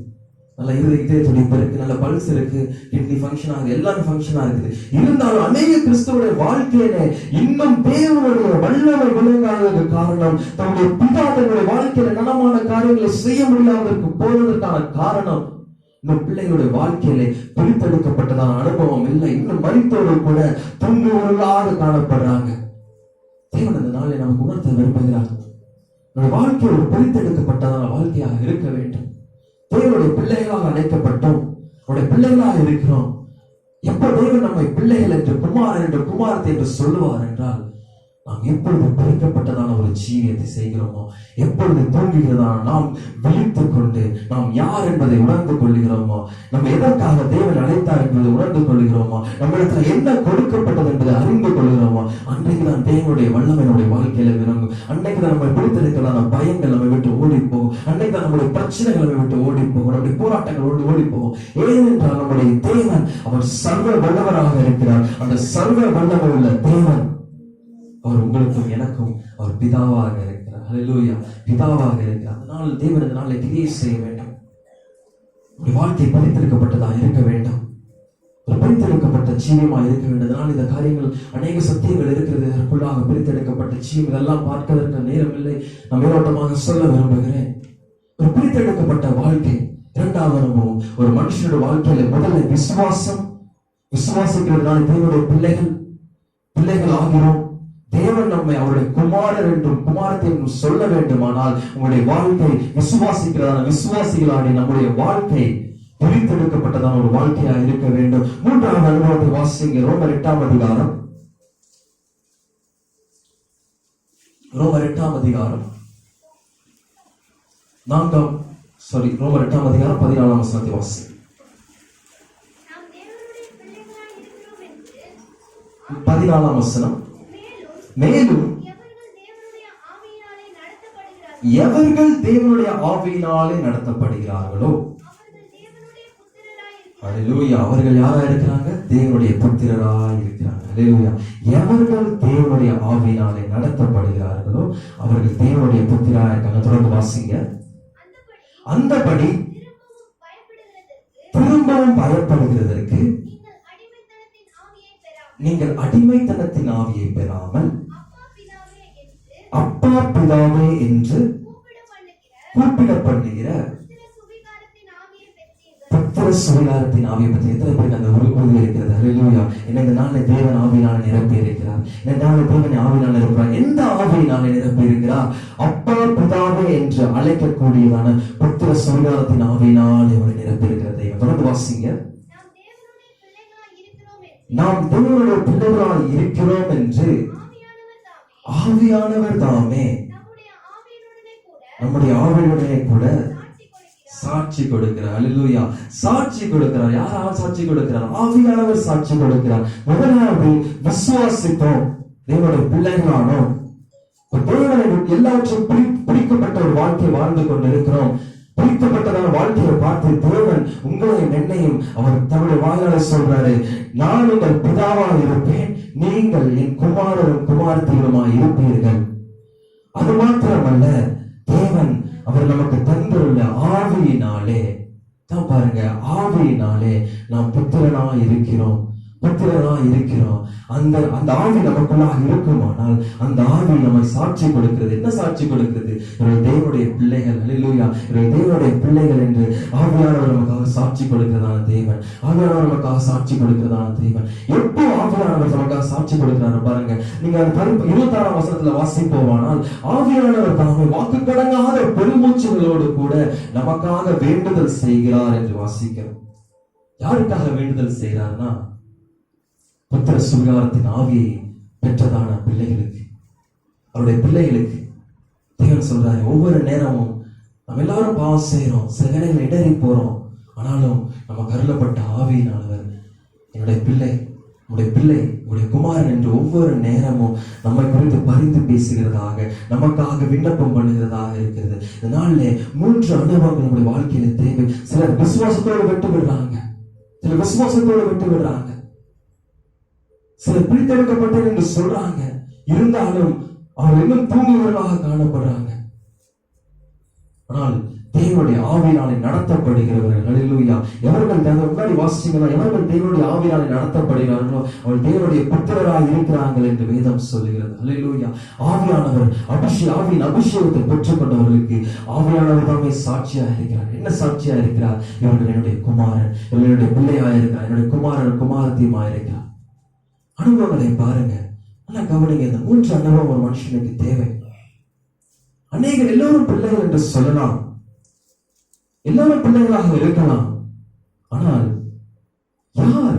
நல்ல இதய துடிப்பு இருக்கு, நல்ல பல்ஸ் இருக்கு, கிட்னி ஃபங்க்ஷன் ஆகுது, எல்லாமே ஃபங்க்ஷன் ஆகுது. இருந்தாலும் அநேக கிறிஸ்தவருடைய வாழ்க்கையில இன்னும் தேவனுடைய வல்லமை விளங்காததற்கு காரணம், தன்னுடைய பிதா தன்னுடைய வாழ்க்கையில நலமான காரியங்களை செய்ய முடியாததற்கு போவதற்கான காரணம், இன்னும் பிள்ளைகளுடைய வாழ்க்கையில பிரித்தெடுக்கப்பட்டதான அனுபவம் இல்லை. இன்னும் மரித்தவர்கள் கூட தூங்குவர்களாக காணப்படுறாங்க. தேவன் அந்த நாளை நமக்கு உணர்த்த விரும்புகிறார். நம்முடைய வாழ்க்கை ஒரு பிரித்தெடுக்கப்பட்டதான வாழ்க்கையாக இருக்க வேண்டும். தேவனுடைய பிள்ளைகளாக அழைக்கப்பட்டோம், அவருடைய பிள்ளைகளாக இருக்கிறோம். எப்ப தேவன் நம்மை பிள்ளைகள் என்று குமாரன் என்று குமாரத்தை என்று சொல்லுவார் என்றால், நாம் எப்பொழுது பிரிக்கப்பட்டதான ஒரு ஜீவியத்தை செய்கிறோமோ, எப்பொழுது தூங்குகிறதான நாம் விழித்துக் கொண்டு நாம் யார் என்பதை உணர்ந்து கொள்கிறோமோ, நம்ம எதற்காக தேவன் அழைத்தார் என்பதை உணர்ந்து கொள்கிறோமோ, நம்மிடத்துல என்ன கொடுக்கப்பட்டது என்பதை அறிந்து கொள்கிறோமோ, அன்றைக்கு தான் தேவனுடைய வல்லமை நம்முடைய வாழ்க்கையில இறங்கும். அன்றைக்கு தான் நம்மை பிடித்திருக்கிறதான பயங்கள் நம்மை விட்டு ஓடி போகும். அன்றைக்கு தான் நம்முடைய பிரச்சனைகள் நம்மை விட்டு ஓடி போகும். நம்முடைய போராட்டங்கள் ஓடி போகும். ஏனென்றால் நம்முடைய தேவன் அவர் சர்வ வல்லவராக இருக்கிறார். அந்த சர்வ வல்லமை உள்ள தேவன் அவர் உங்களுக்கும் எனக்கும் அவர் பிதாவாக இருக்கிறார். ஹல்லேலூயா, பிதாவாக இருக்கிறார். அதனால் தேவன் இந்த நாளில் கிரியை செய்ய வேண்டும். உங்களுடைய வாழ்க்கை பரிந்தெடுக்கப்பட்டதா இருக்க வேண்டும். ஒரு பிரித்தெடுக்கப்பட்ட ஜீவியமா இருக்க வேண்டும். அதனால் இந்த காரியங்கள் அநேக சத்தியங்கள் இருக்கிறது. இதற்குள்ளாக பிரித்தெடுக்கப்பட்ட ஜீவம் இதெல்லாம் பார்ப்பதற்கு நேரம் இல்லை. நான் மேலோட்டமாக சொல்ல விரும்புகிறேன். ஒரு பிரித்தெடுக்கப்பட்ட வாழ்க்கை. இரண்டாவது அனுபவம், ஒரு மனுஷனுடைய வாழ்க்கையில முதல்ல விசுவாசம். விசுவாசிக்கிறதுனால தேவனுடைய பிள்ளைகள் ஆகிறோம். தேவன் நம்மை அவருடைய குமாரர் என்றும் குமாரத்தை என்றும் சொல்ல வேண்டுமானால் உங்களுடைய வாழ்க்கை விசுவாசிக்கிறதான விசுவாசிகளான நம்முடைய வாழ்க்கை பிரித்தெடுக்கப்பட்டதான ஒரு வாழ்க்கையாக இருக்க வேண்டும். மூன்றாவது அனுபவத்தை வாசிங்க. ரோமர் 8ஆம் அதிகாரம். ரோமர் 8ஆம் அதிகாரம் 14ஆம் வசனத்தை வாசிங்க. 14ஆம் வசனம். மேலும் எவர்கள் தேவனுடைய ஆவியினாலே நடத்தப்படுகிறார்களோ, ஹல்லேலூயா, அவர்கள் யாரா இருக்கிறாங்க? தேவனுடைய புத்திரராய் இருக்கிறாங்க. ஹல்லேலூயா. எவர்கள் தேவனுடைய ஆவியினாலே நடத்தப்படுகிறார்களோ அவர்கள் தேவனுடைய புத்திரராய் இருக்காங்க. தொடர்ந்து வாசிங்க. அந்தபடி திரும்பவும் பயப்படுகிறதற்கு நீங்கள் அடிமைத்தனத்தின் ஆவியை பெறாமல் அப்பா பிதாவே என்று கூப்பிட பண்ணுகிற புத்திர சுவிகாரத்தின் ஆவியை பற்றி எத்தனை பேருக்கு அந்த உறுதி இருக்கிறது? ஹல்லேலூயா. இந்த நாளில் தேவன் ஆவியினால் நிரப்பி இருக்கிறார். இந்த நாளில் தேவன் ஆவியினால் இருக்கிறார். எந்த ஆவியினாலே நிரப்பி இருக்கிறார்? அப்பா பிதாவே என்று அழைக்கக்கூடியதான புத்திர சுவிகாரத்தின் ஆவியினால் அவர் நிரப்பி இருக்கிறது. தொடர்ந்து வாசிங்க. நாம் தேவனுடைய பிள்ளைகளாய் இருக்கிறோம் என்று ஆவியானவர் தாமே நம்முடைய ஆவியுடனே கூட சாட்சி கொடுக்கிறார். ஹல்லேலூயா. சாட்சி கொடுக்கிறார். யார் சாட்சி கொடுக்கிறார்? ஆவியானவர் சாட்சி கொடுக்கிறார். முதலாவது விசுவாசித்தோம், தேவனுடைய பிள்ளைகளானோம். தேவனை எல்லாவற்றும் பிடிக்கப்பட்ட ஒரு வாழ்க்கை வாழ்ந்து கொண்டிருக்கிறோம். பிடிக்கப்பட்டதான வாழ்க்கையை பார்த்து தேவன் உங்களையும் என்னையும் அவர் தன்னுடைய வாயால சொல்றாரு, நான் உங்கள் பிதாவாக இருப்பேன், நீங்கள் என் குமாரரும் குமாரத்தியுமாய் இருப்பீர்கள். அது மாத்திரமல்ல, தேவன் அவர் நமக்கு தந்துள்ள ஆவியினாலே தான் பாருங்க, ஆவியினாலே நாம் புத்திரனாய் இருக்கிறோம். அந்த ஆவி நமக்குள்ளாக இருக்குமானால் அந்த ஆவி நம்மை சாட்சி கொடுக்கிறது. என்ன சாட்சி கொடுக்கிறது? தேவனுடைய பிள்ளைகள். ஹல்லேலூயா. தேவனுடைய பிள்ளைகள் என்று ஆவியானவர் நமக்காக சாட்சி கொடுக்கிறதான தேவன். ஆவியானவர் நமக்காக சாட்சி கொடுக்கிறதான தேவன். எப்போ ஆவியானவர் நமக்காக சாட்சி கொடுக்கிறாரு பாருங்க. நீங்க அந்த 26ஆம் வசனத்துல வாசிப்போமானால், ஆவியானவர் தாமே வாக்கு கடங்காத பெருமூச்சுகளோடு கூட நமக்காக வேண்டுதல் செய்கிறார் என்று வாசிக்கிறோம். யாருக்காக வேண்டுதல் செய்கிறார்னா, புத்திர சுவிகாரத்தின் ஆவியை பெற்றதான பிள்ளைகளுக்கு, அவருடைய பிள்ளைகளுக்கு தேவன் சொல்றாரு, ஒவ்வொரு நேரமும் நம்ம எல்லாரும் பாவம் செய்யறோம், சில நேரங்கள் இடறி போறோம். ஆனாலும் நமக்கு அருளப்பட்ட ஆவியினானவர் என்னுடைய பிள்ளை, உடைய குமாரன் என்று ஒவ்வொரு நேரமும் நம்மை குறித்து பரிந்து பேசுகிறதாக, நமக்காக விண்ணப்பம் பண்ணுகிறதாக இருக்கிறது. இதனால 3 அனுபவங்கள் நம்முடைய வாழ்க்கையில தேவை. சிலர் விசுவாசத்தோடு விட்டு விடுறாங்க, சிலர் பிரித்தெடுக்கப்பட்டது என்று சொல்றாங்க, இருந்தாலும் அவர் இன்னும் தூங்குகிறவர்களாக காணப்படுறாங்க. ஆனால் தேவனுடைய ஆவியினாலே நடத்தப்படுகிறவர்கள், ஹல்லேலூயா, எவர்கள் முன்னாடி வாசிச்சீங்கன்னா, எவர்கள் தேவனுடைய ஆவியினாலே நடத்தப்படுகிறார்களோ அவர்கள் தேவனுடைய புத்திரராய் இருக்கிறார்கள் என்று வேதம் சொல்லுகிறது. ஹல்லேலூயா. ஆவியானவர் ஆவியின் அபிஷேகத்தை பெற்றுக் கொண்டவர்களுக்கு ஆவியானவர் தாமே சாட்சியா இருக்கிறார். என்ன சாட்சியா இருக்கிறார்? இவர்கள் என்னுடைய குமாரன், இவர்கள் என்னுடைய பிள்ளையா இருக்கிறார், என்னுடைய குமாரன் குமாரத்தியுமா இருக்கிறார். அனுபவங்களை பாருங்க, நல்லா கவனிங்க. இந்த 3 அனுபவம் ஒரு மனுஷனுக்கு தேவை. அநேகர் எல்லோரும் பிள்ளைகள் என்று சொல்லலாம், எல்லாரும் பிள்ளைகளாக இருக்கலாம். ஆனால் யார்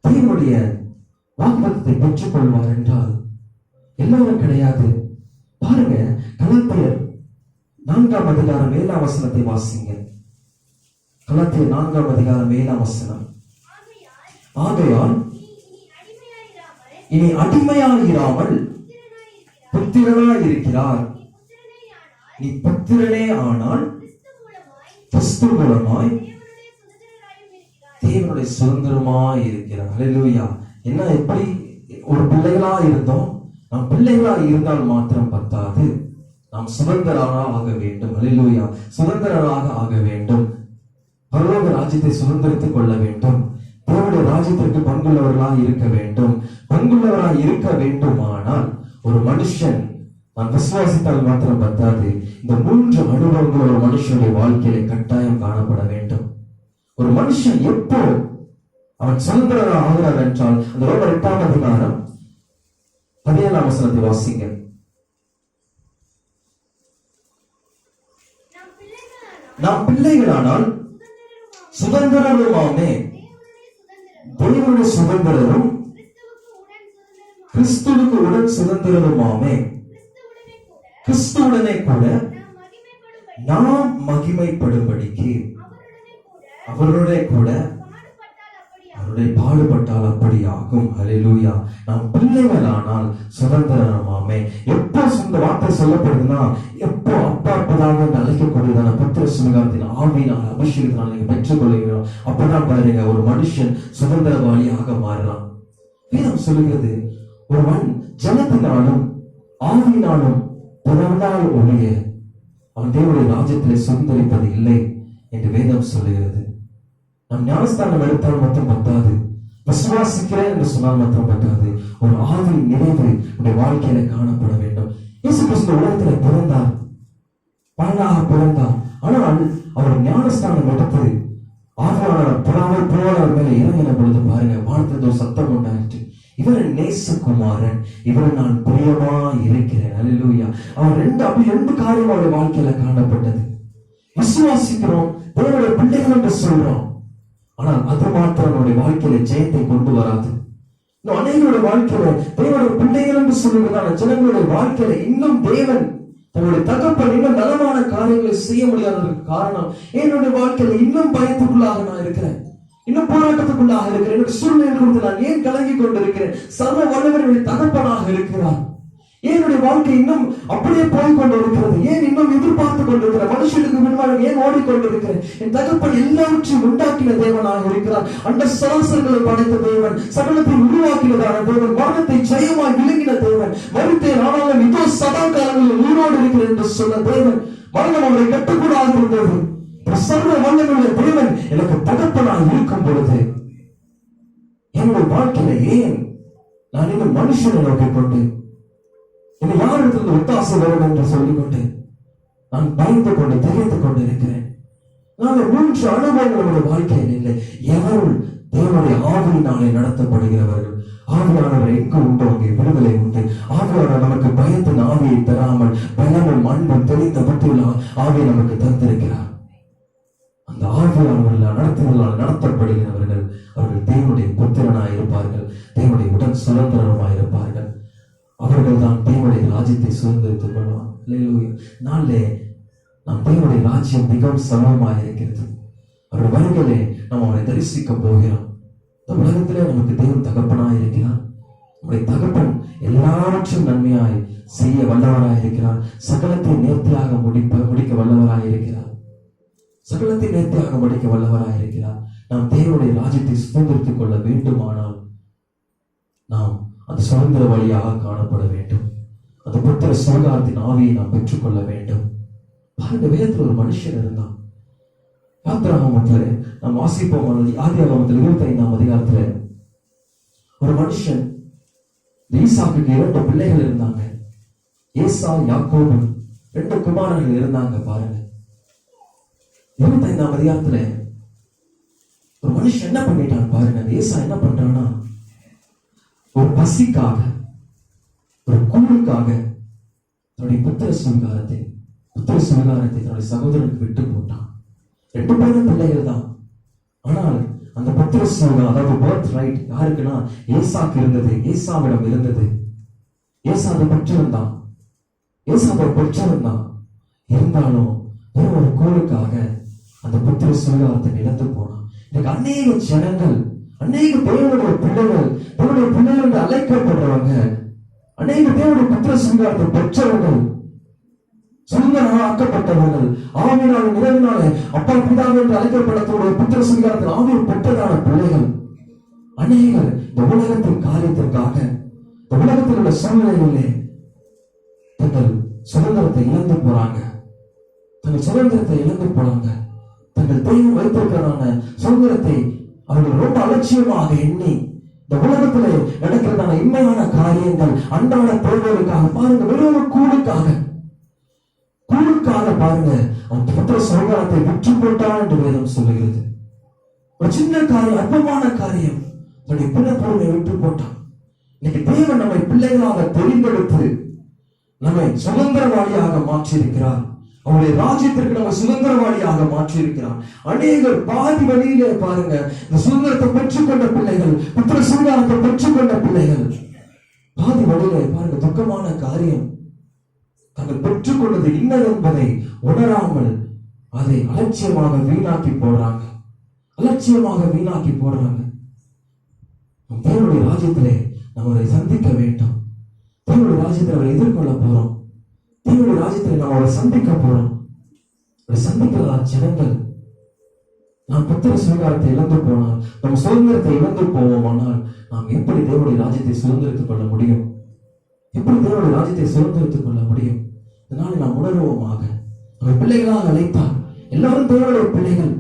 தேவனுடைய வாக்குத்தத்தத்தை பெற்றுக் கொள்வார் என்றால் எல்லாரும் கிடையாது. பாருங்க, கலாத்தியர் 4ஆம் அதிகாரம் 7ஆம் வசனத்தை வாசிங்க. கலாத்தியர் 4ஆம் அதிகாரம் 7ஆம் வசனம். ஆகையால் இனி அடிமையாயிராமல் புத்திரனாய் இருக்கிறார். நீ புத்திரனே ஆனால் கிறிஸ்து மூலமாய் தேவனுடைய சுதந்திரமாய் இருக்கிறார். ஹல்லேலூயா. என்ன, எப்படி ஒரு பிள்ளைகளா இருந்தோம், நாம் பிள்ளைகளா இருந்தால் மாத்திரம் பத்தாது, நாம் சுதந்திரராக ஆக வேண்டும். ஹல்லேலூயா. சுதந்திரராக ஆக வேண்டும். பரலோக ராஜ்யத்தை சுதந்திரித்துக் கொள்ள வேண்டும். தேவனுடைய ராஜ்யத்திற்கு பங்குள்ளவர்களாக இருக்க வேண்டும். பங்குள்ளவராக இருக்க வேண்டுமானால் ஒரு மனுஷன் நான் விசுவாசித்தால் மாத்திரம் பத்தாது, இந்த 3 அனுபவங்கள் ஒரு மனுஷனுடைய வாழ்க்கையில கட்டாயம் காணப்பட வேண்டும். ஒரு மனுஷன் எப்போ அவன் சுதந்திரராக ஆகிறார் என்றால், அந்த ரோமர் 8ஆம் அதிகாரம் 17ஆம் வசனத்தை வாசிங்க. நாம் பிள்ளைகளானால் சுதந்திரருமாமே, தேவனுடைய சுதந்திரரும் கிறிஸ்துவுக்கு உடன் சுதந்திரருமாமே. கிறிஸ்துவுடனே கூட நாம் மகிமைப்படும்படிக்கு அவருடைய கூட அவருடைய பாடுபட்டால் அப்படி ஆகும். ஹல்லேலூயா. நாம் பிள்ளைகளானால் சுதந்திரமாமே. எப்போ இந்த வார்த்தை சொல்லப்படுதுன்னா, எப்போ அப்பாற்பதாக அழைக்கக்கூடியதான புத்திர சுவிகாரத்தின் ஆவியினால் அபிஷேகத்தினால் நீங்க பெற்றுக் கொள்கிறோம், அப்பதான் பாருங்க ஒரு மனுஷன் சுதந்திரவாளியாக மாறலாம். வேதம் சொல்லுகிறது, ஒருவன் ஜனத்தினாலும் ஆவியினாலும் பிறந்தால் ஒழிய அவன் தேவனுடைய ராஜ்யத்திலே சுதந்திரிப்பது இல்லை என்று வேதம் சொல்லுகிறது. நம் ஞானஸ்தானம் எடுத்தால் மட்டும் பத்தாது, விசுவாசிக்கிறேன் என்று சொன்னால் மட்டும் பத்தாது, ஒரு ஆவி நிறைவு உடைய வாழ்க்கையில காணப்பட வேண்டும். இயேசு கிறிஸ்து உலகத்திலே பிறந்தார், பலனாக பிறந்தார். ஆனால் அவர் ஞானஸ்தானம் எடுத்து ஆவியானவர் புறாவை போல அவர் மேல இறங்கின பொழுது பாருங்க, வானத்திலிருந்து சத்தம் உண்டாயிற்று, இவர் நேசகுமாரன், இவர் நான் பிரியமா இருக்கிறேன். ஹல்லேலூயா. அவர் ரெண்டு காரியம் அவருடைய வாழ்க்கையில காணப்பட்டது. விசுவாசிக்கிறோம், தேவனுடைய பிள்ளைகள் என்று சொல்றோம், ஆனால் அது மாத்திரம் நம்முடைய வாழ்க்கையில ஜெயத்தை கொண்டு வராது. இன்னும் அநேகருடைய வாழ்க்கையில தேவனுடைய பிள்ளைகள் என்று சொல்லுவதான ஜனங்களுடைய வாழ்க்கையில இன்னும் தேவன் தன்னுடைய தகப்பன் இன்னும் நலமான காரியங்களை செய்ய முடியாததற்கு காரணம், என்னுடைய வாழ்க்கையில இன்னும் பயத்துக்குள்ளாக நான் இருக்கிறேன், இன்னும் போராட்டத்துக்குள்ளாக இருக்கிறேன், என்னுடைய சூழ்நிலை குறித்து நான் ஏன் கலங்கி கொண்டிருக்கிறேன், சர்வ வல்லவருடைய தகப்பனாக இருக்கிறார், என்னுடைய வாழ்க்கை இன்னும் அப்படியே போய் கொண்டிருக்கிறது, ஏன் இன்னும் எதிர்பார்த்து கொண்டிருக்கிற மனுஷனுக்கு முன்பாக ஏன் ஓடிக்கொண்டிருக்கிறேன், என் தகப்பன் எல்லாவற்றையும் உண்டாக்கின தேவனாக இருக்கிறார், அந்த சராசரங்களை படைத்த தேவன், சகலத்தை உருவாக்கினதான தேவன், மரணத்தை ஜெயமாய் விளங்கின தேவன், மறுத்தேன் ஆனாலும் இதோ சதா காலங்களில் உயிரோடு இருக்கிறேன் என்று சொன்ன தேவன், மரணம் அவரை கட்டுக்கூடாது இருந்தது. சர்வ வல்லமையுள்ள தேவன் எனக்கு தகப்பனாக இருக்கும் பொழுது என்னுடைய வாழ்க்கையில ஏன் நான் இன்னும் மனுஷனை நோக்கிக் கொண்டு என்னை யாரிடத்திலிருந்து ஒத்தாசை வரும் என்று சொல்லிக்கொண்டு நான் பயந்து கொண்டு திகைத்துக் கொண்டு இருக்கிறேன். நாங்கள் 3 அனுபவங்கள் நம்முடைய வாழ்க்கையில் இல்லை. எவரும் தேவனுடைய ஆவியினாலே நடத்தப்படுகிறவர்கள். ஆவியானவர் எங்கு உண்டோ அங்கே விடுதலை உண்டு. ஆவியானவர் நமக்கு பயத்தின் ஆவியை தராமல் பலமும் அன்பும் தெளிந்த புத்தியுள்ள ஆவியை நமக்கு தந்திருக்கிறார். அந்த ஆவியானவர்கள் நடத்தப்படுகிறவர்கள் அவர்கள் தேவனுடைய புத்திரனாய் இருப்பார்கள், தேவனுடைய உடன் சுதந்திரமாய் இருப்பார்கள். அவர்கள் தான் தேவனுடைய ராஜ்யத்தை சுதந்திரித்துக் கொள்வார். நாளே நம் தேவனுடைய ராஜ்யம் மிகவும் சமமாக இருக்கிறது. அவருடைய வருகையிலே நாம் அவரை தரிசிக்க போகிறோம். இந்த உலகத்திலே நமக்கு தேவன் தகப்பனாய் இருக்கிறார். நம்முடைய தகப்பன் எல்லாவற்றும் நன்மையாய் செய்ய வல்லவராய் இருக்கிறார். சகலத்தை நேர்த்தியாக முடிக்க வல்லவராய் இருக்கிறார். சகலத்தை நேர்த்தியாக முடிக்க வல்லவராய் இருக்கிறார். நாம் தேவனுடைய ராஜ்யத்தை சுதந்திரித்துக் கொள்ள வேண்டுமானால் நாம் அந்த சுதந்திர வழியாக காணப்பட வேண்டும். அந்த புத்திர சுகாரத்தின் ஆவியை நாம் பெற்றுக்கொள்ள வேண்டும். பாருங்க, வேதத்தில் ஒரு மனுஷன் இருந்தான். யாத்திராகமத்துல நாம் வாசிப்போம், ஆதியாகமத்தில் 25ஆம் அதிகாரத்துல ஒரு மனுஷன், ஈசாக்குக்கு 2 பிள்ளைகள் இருந்தாங்க, ஏசா யாக்கோபு, 2 குமாரர்கள் இருந்தாங்க. பாருங்க, 25ஆம் அதிகாரத்துல ஒரு மனுஷன் என்ன பண்ணிட்டான் பாருங்க. ஏசா என்ன பண்றானா, ஒரு பசிக்காக, ஒரு கூழுக்காக தன்னுடைய புத்திர சுவிகாரத்தை தன்னுடைய சகோதரனுக்கு விட்டு போட்டான். 2 பேரும் பிள்ளைகள் தான். ஆனால் அந்த புத்திர சுவிகாரம், அதாவது பர்த் ரைட் யாருக்குன்னா ஏசாக்கு இருந்தது, ஏசாவிடம் இருந்தது. ஏசாவை பெற்றிருந்தான், ஏசாவை பெற்றிருந்தான். இருந்தாலும் வெறும் ஒரு கோளுக்காக அந்த புத்திர சுவிகாரத்தை இழந்து போனான். இன்னைக்கு அநேக ஜனங்கள், அநேக தேவனுடைய பிள்ளைகள், தேவனுடைய பிள்ளைகள் என்று அழைக்கப்படுறவங்க, அநேக தேவனுடைய புத்திர சுவிகாரத்தை பெற்றவர்கள், சுதந்திரம் ஆக்கப்பட்டவர்கள், ஆவியினாலும் நிலவினாலே அப்பா பிதாவே என்று அழைக்கப்படக்கூடிய புத்திர சுவிகாரத்தில் ஆவியை பெற்றதான பிள்ளைகள் அநேகர் இந்த உலகத்தின் காரியத்திற்காக, இந்த உலகத்தில் உள்ள சூழ்நிலையிலே தங்கள் சுதந்திரத்தை இழந்து போறாங்க. தங்கள் சுதந்திரத்தை இழந்து போறாங்க. தங்கள் தெய்வம் வைத்திருக்கிறதான சுதந்திரத்தை அவர்கள் ரொம்ப அலட்சியமாக எண்ணி இந்த உலகத்திலே நடக்கிறதான இன்மையான காரியங்கள், அன்றாட தேவைகளுக்காக பாருங்க, வெறும் ஒரு கூடுக்காக பாருங்க அவன் புத்திர சுவிகாரத்தை விற்று போட்டான் என்று வேதம் சொல்லுகிறது. ஒரு சின்ன காரியம், அற்பமான காரியம், தன்னுடைய பிள்ளைப்பொருளை விட்டு போட்டான். இன்னைக்கு தேவன் நம்மை பிள்ளைகளாக தெரிந்தெடுத்து நம்மை சுதந்திரவாளியாக மாற்றியிருக்கிறார். அவருடைய ராஜ்யத்திற்கு நம்ம சுதந்திரவாளியாக மாற்றியிருக்கிறார். அநேகர் பாதி வழியிலே பாருங்க, இந்த சுதந்திரத்தை பெற்றுக்கொண்ட பிள்ளைகள், புத்திர சுவிகாரத்தை பெற்றுக்கொண்ட பிள்ளைகள் பாதி வழியிலே பாருங்க, துக்கமான காரியம், தாங்கள் பெற்றுக்கொண்டது இன்னது என்பதை உணராமல் அதை அலட்சியமாக வீணாக்கி போடுறாங்க, அலட்சியமாக வீணாக்கி போடுறாங்க. தேவனுடைய ராஜ்யத்திலே நம்மளை சந்திக்க வேண்டும். தேவனுடைய ராஜ்யத்தை அவரை எதிர்கொள்ள போறோம். தேவனுடைய ராஜ்யத்தை நாம் அவரை சந்திக்க போறோம். சந்திக்கிறதா ஜனங்கள், நாம் புத்திர சுவிகாரத்தை இழந்து போனால், நம் சுதந்திரத்தை இழந்து போவோமானால் நாம் எப்படி தேவனுடைய ராஜ்யத்தை சுதந்திரித்துக் கொள்ள முடியும்? எப்படி தேவனுடைய ராஜ்யத்தை சுதந்திரித்துக் கொள்ள முடியும்? இதனால நாம் உணர்வோமாக, நம்ம பிள்ளைகளாக அழைத்தார். எல்லாரும் தேவனுடைய பிள்ளைகள்.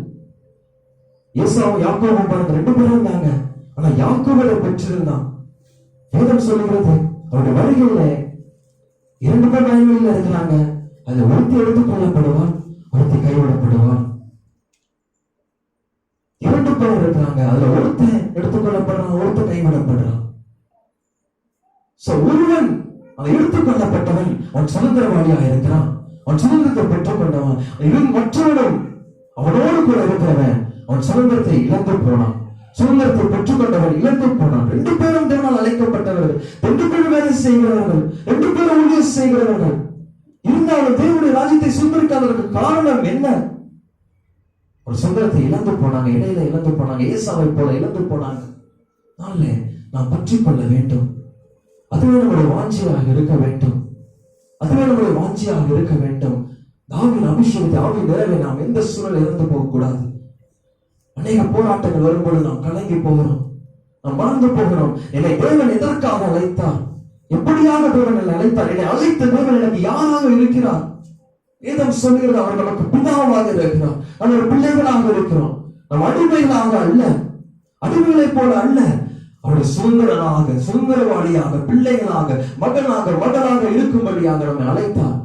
ஏசாவும் யாக்கோபும் பாருங்க, 2 பேரும் இருந்தாங்க. ஆனா யாக்கோபை பெற்றிருந்தான். வேதம் சொல்லுகிறது, அவருடைய வருகையில 2 பேர் வழிகளில் இருக்கிறாங்க. அதுல ஒருத்தி எடுத்துக் கொள்ளப்படுவான், ஒருத்தி கைவிடப்படுவான். 2 பேர் இருக்கிறாங்க. அதுல ஒருத்தன் எடுத்துக் கொள்ளப்படுறான், ஒருத்தன் கைவிடப்படுறான். ஒருவன் அதை எடுத்துக் கொள்ளப்பட்டவன் அவன் சுதந்திரவாளியாக இருக்கிறான். அவன் சுதந்திரத்தை பெற்றுக் கொண்டவன். மற்றவனும் அவனோடு கூட இருக்கிறவன் அவன் சுதந்திரத்தை இழந்து போனான். சுதந்திரத்தை பெற்றுக் கொண்டவன் இழந்து போனான். 2 பேரும் தேவனால் அழைக்கப்பட்டவர்கள், 2 பேரும் வேலை செய்கிறவர்கள், 2 பேரும் ஊழியம் செய்கிறவர்கள். இருந்தாலும் தேவனுடைய ராஜ்யத்தை சுதந்திரிக்காததற்கு காரணம் என்ன? ஒரு சுதந்திரத்தை இழந்து போனாங்க, இடையில இழந்து போனாங்க, ஏசாவை போல இழந்து போனாங்க. நாம் பற்றிக் கொள்ள வேண்டும். அதுவே நம்முடைய வாஞ்சியாக இருக்க வேண்டும். அதுவே நம்முடைய வாஞ்சியாக இருக்க வேண்டும். ஆவியின் அபிஷேகத்தை, ஆவியின் நிறைவை நாம் எந்த சூழலில் இருந்து போகக்கூடாது. அநேக போராட்டங்கள் வரும்பொழுது நாம் கலங்கி போகிறோம், நாம் மறந்து போகிறோம். என்னை தேவன் எதற்காக அழைத்தார்? எப்படியாக தேவன் என்னை அழைத்தார்? என்னை அழைத்த தேவன் எனக்கு யாராக இருக்கிறார்? வேதம் சொல்கிறது, அவர் நமக்கு பிதாவாக இருக்கிறார். நம்ம பிள்ளைகளாக இருக்கிறோம். நம் அடிமைகளாக அல்ல, அடிமைகளை போல அல்ல. அவருடைய சுதந்திரனாக, சுதந்திரவாளியாக, பிள்ளைகளாக, மகளாக இருக்கும்படியாக நம்மை அழைத்தார்.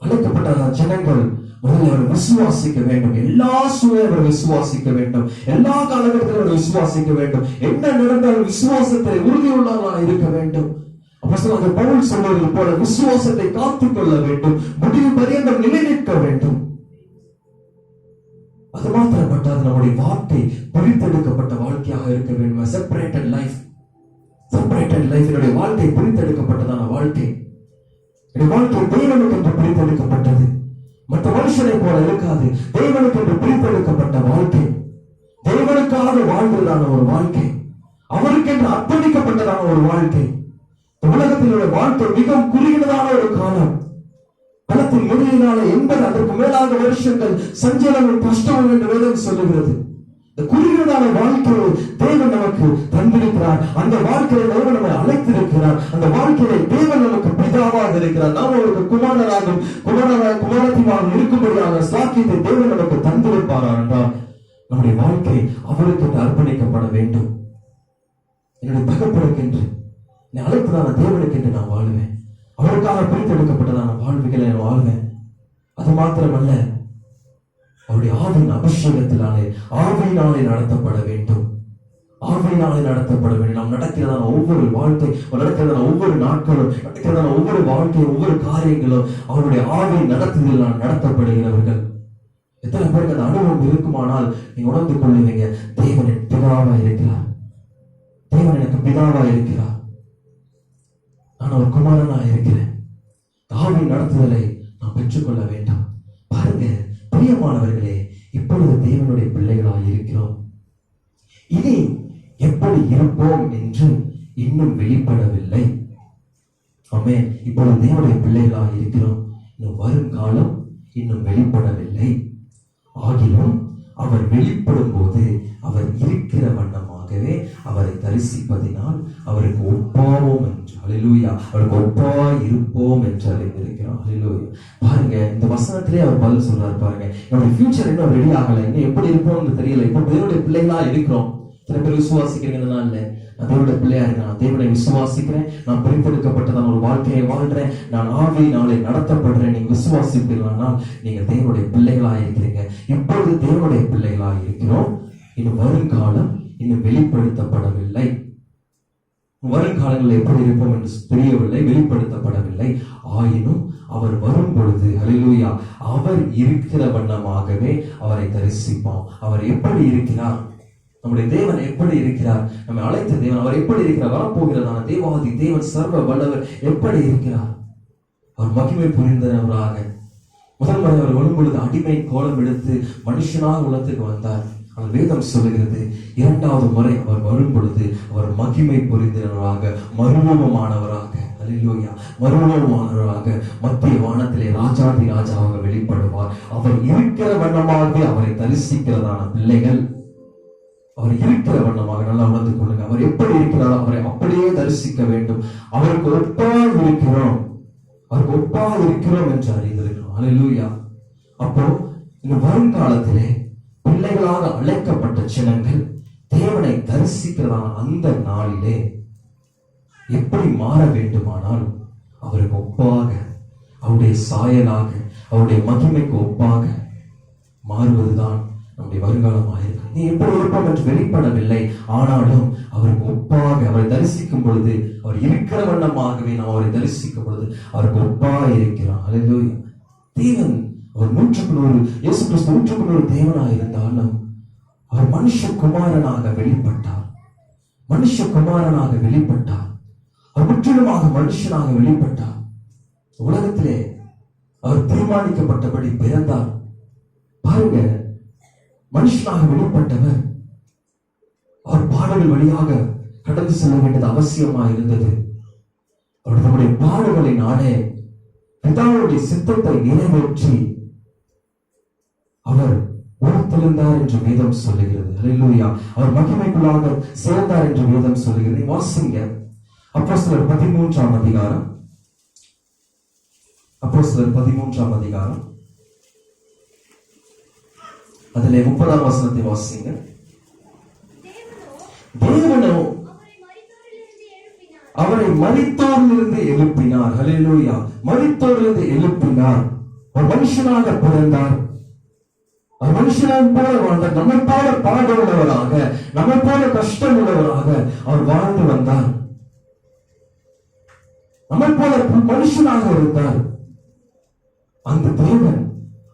அழைக்கப்பட்ட ஜனங்கள் முதல்ல அவர் விசுவாசிக்க வேண்டும். எல்லா சூழலும் அவர் விசுவாசிக்க வேண்டும். எல்லா காலகட்டத்திலும் அவர் விசுவாசிக்க வேண்டும். என்ன நடந்தாலும் விசுவாசத்தை உறுதியுள்ளவர்களாக இருக்க வேண்டும். அப்போஸ்தலனாகிய பவுல் சொல்வது போல விசுவாசத்தை காத்துக் கொள்ள வேண்டும். முடிவு பரியந்தம் நிலைநிற்க வேண்டும். அது மாத்திரப்பட்டாது நம்முடைய வாழ்க்கை பிரித்தெடுக்கப்பட்ட வாழ்க்கையாக இருக்க வேண்டும். செப்பரேட்டட் லைஃப், என்னுடைய வாழ்க்கை பிரித்தெடுக்கப்பட்டதான வாழ்க்கை. என்னுடைய வாழ்க்கை தேவனுக்கு என்று பிரித்தெடுக்கப்பட்டது. மற்ற மனுஷனை போல இருக்காது. தேவனுக்கு என்று பிரித்தெடுக்கப்பட்ட வாழ்க்கை, தேவனுக்காக வாழ்ந்ததான ஒரு வாழ்க்கை, அவருக்கென்று அர்ப்பணிக்கப்பட்டதான ஒரு வாழ்க்கை. உலகத்தினுடைய வாழ்க்கை மிகவும் குறுகினதான ஒரு காலம். பலத்தின் முடிவினால 80 அதற்கு மேலாக வருஷங்கள் சஞ்சலமும் கஷ்டமும் என்று வேதம் சொல்லுகிறது. இந்த குறுகினதான வாழ்க்கையை தேவன் நமக்கு தந்திருக்கிறார். அந்த வாழ்க்கையை தேவன் நம்மை அழைத்திருக்கிறார். அந்த வாழ்க்கையை தேவன் நமக்கு பிதாவாக இருக்கிறார். நாம் அவருக்கு குமாரத்தியாக இருக்கும்படியான சாக்கியத்தை தேவன் நமக்கு தந்திருப்பாரா என்றால் நம்முடைய வாழ்க்கை அவருக்கு அர்ப்பணிக்கப்பட வேண்டும். என்னுடைய தகப்பனுக்கென்று அழைத்ததான தேவனுக்கு என்று நான் வாழ்வேன். அவருக்காக பிரித்தெடுக்கப்பட்டதான வாழ்வுகளை நான் வாழ்வேன். அது மாத்திரமல்ல, அவருடைய ஆவியின் அபிஷேகத்தினாலே, ஆவியினாலே நடத்தப்பட வேண்டும். ஆவியினாலே நடத்தப்பட வேண்டும். நாம் நடக்கிறதான ஒவ்வொரு வாழ்க்கை, நடக்கிறதான ஒவ்வொரு நாட்களும், நடக்கிறதான ஒவ்வொரு வாழ்க்கையும், ஒவ்வொரு காரியங்களும் அவருடைய ஆவியின் நடத்துதல் நான் நடத்தப்படுகிறவர்கள். எத்தனை பேருக்கு அந்த அனுபவம் இருக்குமானால் நீங்க உணர்ந்து கொள்ளுவீங்க, தேவன் என் பிதாவா இருக்கிறார், தேவன் எனக்கு பிதாவா இருக்கிறார். நான் ஒரு குமாரனா இருக்கிறேன். தாவீதின் நடத்துதலை நான் பெற்றுக்கொள்ள வேண்டும். பாருங்க பிரியமானவர்களே, இப்பொழுது தேவனுடைய பிள்ளைகளாய் இருக்கிறோம். இனி எப்படி இருப்போம் என்று இன்னும் வெளிப்படவில்லை. ஆமென். இப்பொழுது தேவனுடைய பிள்ளைகளாய் இருக்கிறோம். இன்னும் வருங்காலம் இன்னும் வெளிப்படவில்லை. ஆகிலும் அவர் வெளிப்படும் போது அவர் இருக்கிற வண்ணமாகவே அவரை தரிசிப்பதினால் அவருக்கு ஒப்பாவோம் என்று, ஹல்லேலூயா, அவருக்கு ஒப்பாய் இருப்போம் என்று அறிந்திருக்கிறோம். ஹல்லேலூயா. பாருங்க இந்த வசனத்திலே அவர் பதில் சொல்றாரு. பாருங்க, என்னுடைய ஃபியூச்சர் இன்னும் ரெடி ஆகல, இன்னும் எப்படி இருப்போம்னு தெரியல. இப்போ தேவனுடைய பிள்ளைகளா இருக்கிறோம். சில பேர் விசுவாசிக்கிறீங்கன்னா இல்ல, நான் தேவனுடைய பிள்ளையா இருக்கேன், நான் தேவனை விசுவாசிக்கிறேன், நான் பிரித்தெடுக்கப்பட்டதான ஒரு வாழ்க்கையை வாழ்றேன், நான் ஆவியினாலே நடத்தப்படுறேன், நீங்க விசுவாசிப்பீர்களானால் நீங்க தேவனுடைய பிள்ளைகளா இருக்கிறீங்க. இப்பொழுது தேவனுடைய பிள்ளைகளா இருக்கிறோம். இன்னும் வருங்காலம் இன்னும் வெளிப்படுத்தப்படவில்லை. வருங்காலங்களில் எப்படி இருப்போம் என்று தெரியவில்லை, வெளிப்படுத்தப்படவில்லை. ஆயினும் அவர் வரும் பொழுது, ஹல்லேலூயா, அவர் இருக்கிற வண்ணமாகவே அவரை தரிசிப்போம். அவர் எப்படி இருக்கிறார், நம்முடைய தேவன் எப்படி இருக்கிறார், நம்மை அழைத்த தேவன் அவர் எப்படி இருக்கிறார், வரப்போகிறதான தேவாதி தேவன் சர்வ வல்லவர் எப்படி இருக்கிறார். அவர் மகிமை புரிந்தவராக முதல் முறை அவர் வரும் பொழுது அடிமை கோலம் எடுத்து மனுஷனாக உலகத்துக்கு வந்தார். ஆனால் வேதம் சொல்லுகிறது இரண்டாவது முறை அவர் வரும் பொழுது அவர் மகிமை புரிந்தவராக, மறுரூபமானவராக, ஹல்லேலூயா, மறுரூபமானவராக மத்திய வானத்திலே ராஜாதி ராஜாவாக வெளிப்படுவார். அவர் இருக்கிற வண்ணமாக அவரை தரிசிக்கிறதான பிள்ளைகள், அவர் இருக்கிற வண்ணமாக நல்லா உணர்ந்து கொள்ளுங்க. அவர் எப்படி இருக்கிறாரோ அவரை அப்படியே தரிசிக்க வேண்டும். அவருக்கு ஒப்பா இருக்கிறோம், அவருக்கு ஒப்பா இருக்கிறோம் என்று அறிந்திருக்கிறோம். ஹல்லேலூயா. அப்போ இந்த வருங்காலத்திலே பிள்ளைகளாக அழைக்கப்பட்ட ஜனங்கள் தேவனை தரிசிக்கிறதான அந்த நாளிலே எப்படி மாற வேண்டுமானால் அவருக்கு ஒப்பாக, அவருடைய சாயலாக, அவருடைய மகிமைக்கு ஒப்பாக மாறுவதுதான் நம்முடைய வருங்காலமாக இருக்கு. நீ எப்படி இருப்போம் என்று வெளிப்படவில்லை, ஆனாலும் அவருக்கு ஒப்பாக அவரை தரிசிக்கும் பொழுது, அவர் இருக்கிற வண்ணமாகவே நாம் அவரை தரிசிக்கும் பொழுது அவருக்கு ஒப்பாக இருக்கிறார். ஹல்லேலூயா. தேவன் அவர் 100% இயேசு கிறிஸ்து 100% தேவனாக இருந்தாலும் அவர் மனுஷகுமாரனாக வெளிப்பட்டார். மனுஷகுமாரனாக வெளிப்பட்டார். அவர் முற்றிலுமாக மனுஷனாக வெளிப்பட்டார். உலகத்திலே அவர் தீர்மானிக்கப்பட்டபடி பிறந்தார். பாருங்க, மனுஷனாக வெளிப்பட்டவர் அவர் பாடுகள் வழியாக கடந்து செல்ல வேண்டியது அவசியமாக இருந்தது. அவர் தம்முடைய பாடுகளினாலே பிதாவுடைய சித்தத்தை நிறைவேற்றி அவர் உயிர்த்தெழுந்தார் என்று வேதம் சொல்லுகிறது. ஹல்லேலூயா. அவர் மகிமைக்குள்ளாக சேர்ந்தார் என்று வேதம் சொல்லுகிறது. வாசிங்க அப்போஸ்தலர் 13ஆம் அதிகாரம். அப்போஸ்தலர் 13ஆம் அதிகாரம் அதிலே 30ஆம் வசனத்தை வாசிங்க. தேவனோ அவரை மரித்தோரிலிருந்து எழுப்பினார். ஹல்லேலூயா. மரித்தோரிலிருந்து எழுப்பினார். ஒரு மனுஷனாக பிறந்தார். அவர் மனுஷனாக போல வாழ்ந்தார். நம்மை போல பாட உள்ளவராக, நம்மை போல கஷ்டம் உள்ளவராக அவர் வாழ்ந்து வந்தார். நம்மை போல மனுஷனாக இருந்தார். அந்த தேவன்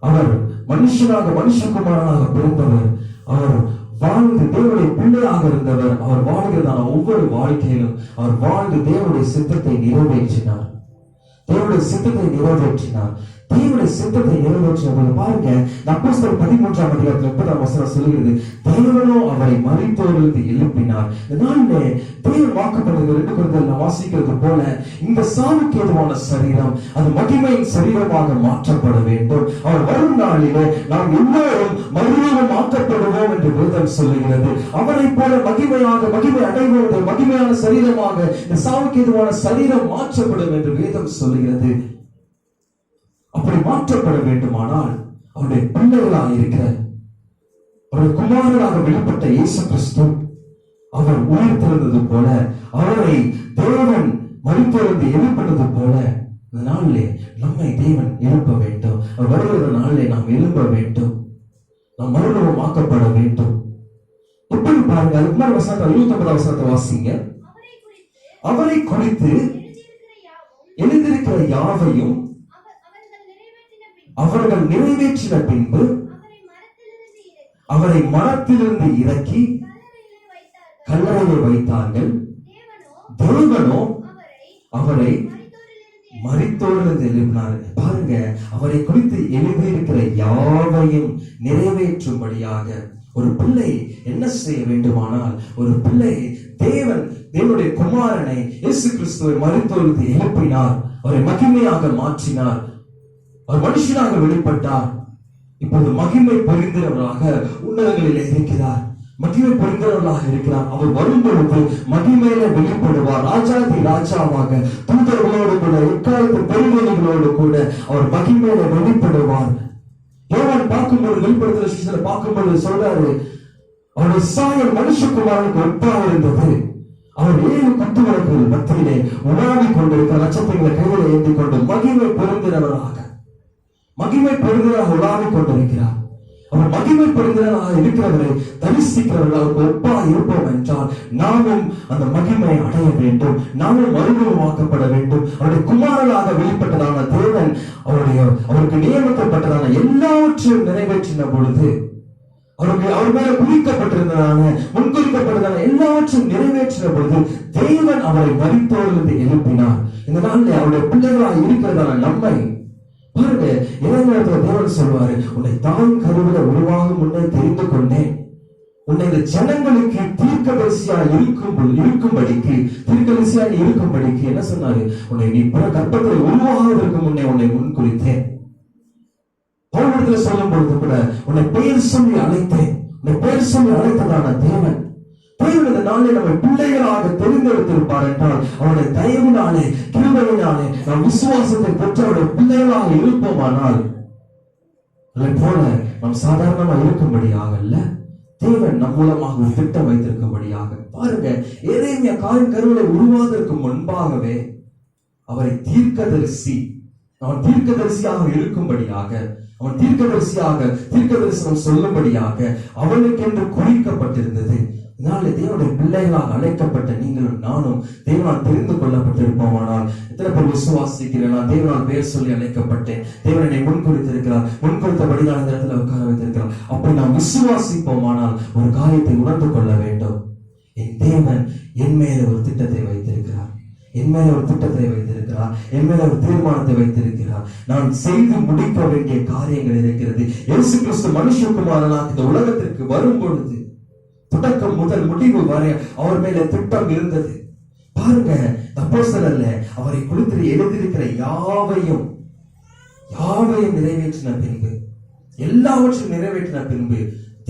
அவர் மனுஷனாக, மனுஷகுமாரனாக பிறந்தவர். அவர் வாழ்ந்து தேவனுடைய பிள்ளையாக இருந்தவர். அவர் வாழ்கிறதான ஒவ்வொரு வாழ்க்கையிலும் அவர் வாழ்ந்து தேவனுடைய சித்தத்தை நிறைவேற்றினார். தேவனுடைய சித்தத்தை நிறைவேற்றினார். தேவனுடைய சித்தத்தை நிறைவேற்றினது பாருங்க. அப்போஸ்தலர் 13ஆம் அதிகாரத்தில் 30ஆம் வசனம் சொல்கிறது, தேவனோ அவரை மரித்தோரிலிருந்து எழுப்பினார். இதனாலே தேவன் வாக்குப்பட்டது 2 கொரிந்தியர் வாசிக்கிறது போல இந்த சாவுக்கு ஏதுவான சரீரம் அது மகிமையின் சரீரமாக மாற்றப்பட வேண்டும். அவர் வரும் நாளிலே நாம் எல்லோரும் மறுரூபமாக்கப்படுவோம் என்று வேதம் சொல்லுகிறது. அவரை போல மகிமையாக, மகிமை அடைவோம், மகிமையான சரீரமாக இந்த சாவுக்கு ஏதுவான சரீரம் மாற்றப்படும் என்று வேதம் சொல்லுகிறது. அப்படி மாற்றப்பட வேண்டுமானால் அவருடைய பிள்ளைகளாக இருக்கிற அவருடைய குமாரனாக வெளிப்பட்ட இயேசு கிறிஸ்து அவர் உயிர்த்தெழுந்தது போல, அவரை தேவன் மரித்தோரிலிருந்து எழுப்பினது போல இந்த நாளிலே நம்மை தேவன் எழுப்ப வேண்டும். அவர் வருகிற நாளிலே நாம் எழும்ப வேண்டும், நாம் மறுரூபமாக்கப்பட வேண்டும். எப்படி பாருங்க, அதுக்கு முன்னாடி வசனத்தை 29ஆம் வசனத்தை வாசிங்க. அவரை குறித்து எழுதியிருக்கிற யாவையும் அவர்கள் நிறைவேற்றின பின்பு அவரை மரத்திலிருந்து இறக்கி கல்லறையிலே வைத்தார்கள். தேவனோ அவரை மரித்தோரிலிருந்து எழுப்பினார். பாருங்க, அவரை குறித்து எழுதியிருக்கிற யாவையும் நிறைவேற்றும்படியாக ஒரு பிள்ளை என்ன செய்ய வேண்டுமானால், ஒரு பிள்ளை தேவனுடைய குமாரனை இயேசு கிறிஸ்துவை மரித்தோரிலிருந்து எழுப்பினார், அவரை மகிமையாக மாற்றினார், அவர் மனுஷனாக வெளிப்பட்டார். இப்போது மகிமை பொருந்தினவராக உன்னதங்களிலே இருக்கிறார், மகிமை பொருந்தினவர்களாக இருக்கிறார். அவர் வரும்பொழுது மகிமையில வெளிப்படுவார், ராஜாதி ராஜாவாக தூதர்களோடு கூட எக்காலத்து பெருமைகளோடு கூட அவர் மகிமையில வெளிப்படுவார். யோவான் பார்க்கும்போது வெளிப்படுத்துற பார்க்கும்போது சொல்றாரு, அவருடைய சாயல் மனுஷகுமாரனுக்கு ஒப்பாக இருந்தது. அவர் 7 குத்துவிளக்குகள் மத்தியிலே உணாவி கொண்டிருக்கிற நட்சத்திரங்களை கையில ஏந்தி கொண்டு மகிமை பொருந்தினவராக உலாவி கொண்டிருக்கிறார். அவர் மகிமை பொருந்தினவராக இருக்கிறவரை தரிசிக்கிறவர்கள் அவருக்கு ஒப்பா இருப்போம் என்றால் நாமும் அந்த மகிமை அடைய வேண்டும், நாமும் மறுரூபமாக்கப்பட வேண்டும். அவருடைய குமாரனாக வெளிப்பட்டதான தேவன் அவருக்கு நியமிக்கப்பட்டதான எல்லாவற்றையும் நிறைவேற்றின பொழுது, அவர் மேல குறிக்கப்பட்டிருந்ததான முன்குறிக்கப்பட்டதான எல்லாவற்றையும் நிறைவேற்றின பொழுது தேவன் அவரை மரித்தோரிலிருந்து எழுப்பினார். இந்த நாளில் அவருடைய பிள்ளைகளாக இருக்கிறதான நம்மை பாருங்க, இளைஞர்கள தேவன் சொல்வாரு, உன்னை தான் கருவில உருவாகும் முன்னே தெரிந்து கொண்டேன், உன்னை இந்த ஜனங்களுக்கு தீர்க்கதரிசியா இருக்கும்படிக்கு என்ன சொன்னாரு, உன்னை நீ கர்ப்பத்தில் உருவாகுவதற்கு முன்னே உன்னை முன்குறித்தேன். பவுலிடத்துல சொல்லும் பொழுது கூட உன்னை பெயர் சொல்லி அழைத்தேன். உன்னை பெயர் சொல்லி அழைத்ததான தேவன் இந்த நாளில் நம்ம பிள்ளைகளாக தெரிந்தெடுத்திருப்பார் என்றால் அவருடைய தயவினாலே கிருபையினாலே நாம் விசுவாசத்தை பெற்ற அவருடைய பிள்ளைகளாக இருப்போமானால் போல நாம் சாதாரணமா இருக்கும்படியாக அல்ல, தேவன் நம் மூலமாக ஒரு திட்டம் வைத்திருக்கும்படியாக. பாருங்க, எரேமியா கருவிலை உருவாவதற்கு முன்பாகவே அவரை அவன் தீர்க்கதரிசியாக இருக்கும்படியாக, அவன் தீர்க்கதரிசனம் சொல்லும்படியாக அவனுக்கென்று குறிக்கப்பட்டிருந்தது. இதனால தேவனுடைய பிள்ளைகளாக அழைக்கப்பட்ட நீங்களும் நானும் தேவனால் தெரிந்து கொள்ளப்பட்டிருப்போமானால், எத்தனை பேர் விசுவாசிக்கிறேன், நான் தேவனால் பேர் சொல்லி அழைக்கப்பட்டேன், தேவன் என்னை முன்குறித்தபடி நான் இந்த இடத்துல உட்கார வைத்திருக்கிறார். அப்படி நாம் விசுவாசிப்போமானால் ஒரு காரியத்தை உணர்ந்து கொள்ள வேண்டும், என் தேவன் என் மேல ஒரு திட்டத்தை வைத்திருக்கிறார், என் மேல ஒரு தீர்மானத்தை வைத்திருக்கிறார். நான் செய்து முடிக்க வேண்டிய காரியங்கள் இருக்கிறது. இயேசு கிறிஸ்து மனுஷகுமாரனாக இந்த உலகத்திற்கு வரும் பொழுது தொடக்கம் முதல் முடிவு வரை அவர் மேல திட்டம் இருந்தது. பாருங்க, அப்போஸ்தலர்ல அவரை குறித்து எழுதியிருக்கிற யாவையும் நிறைவேற்றின பின்பு, எல்லாவற்றையும் நிறைவேற்றின பின்பு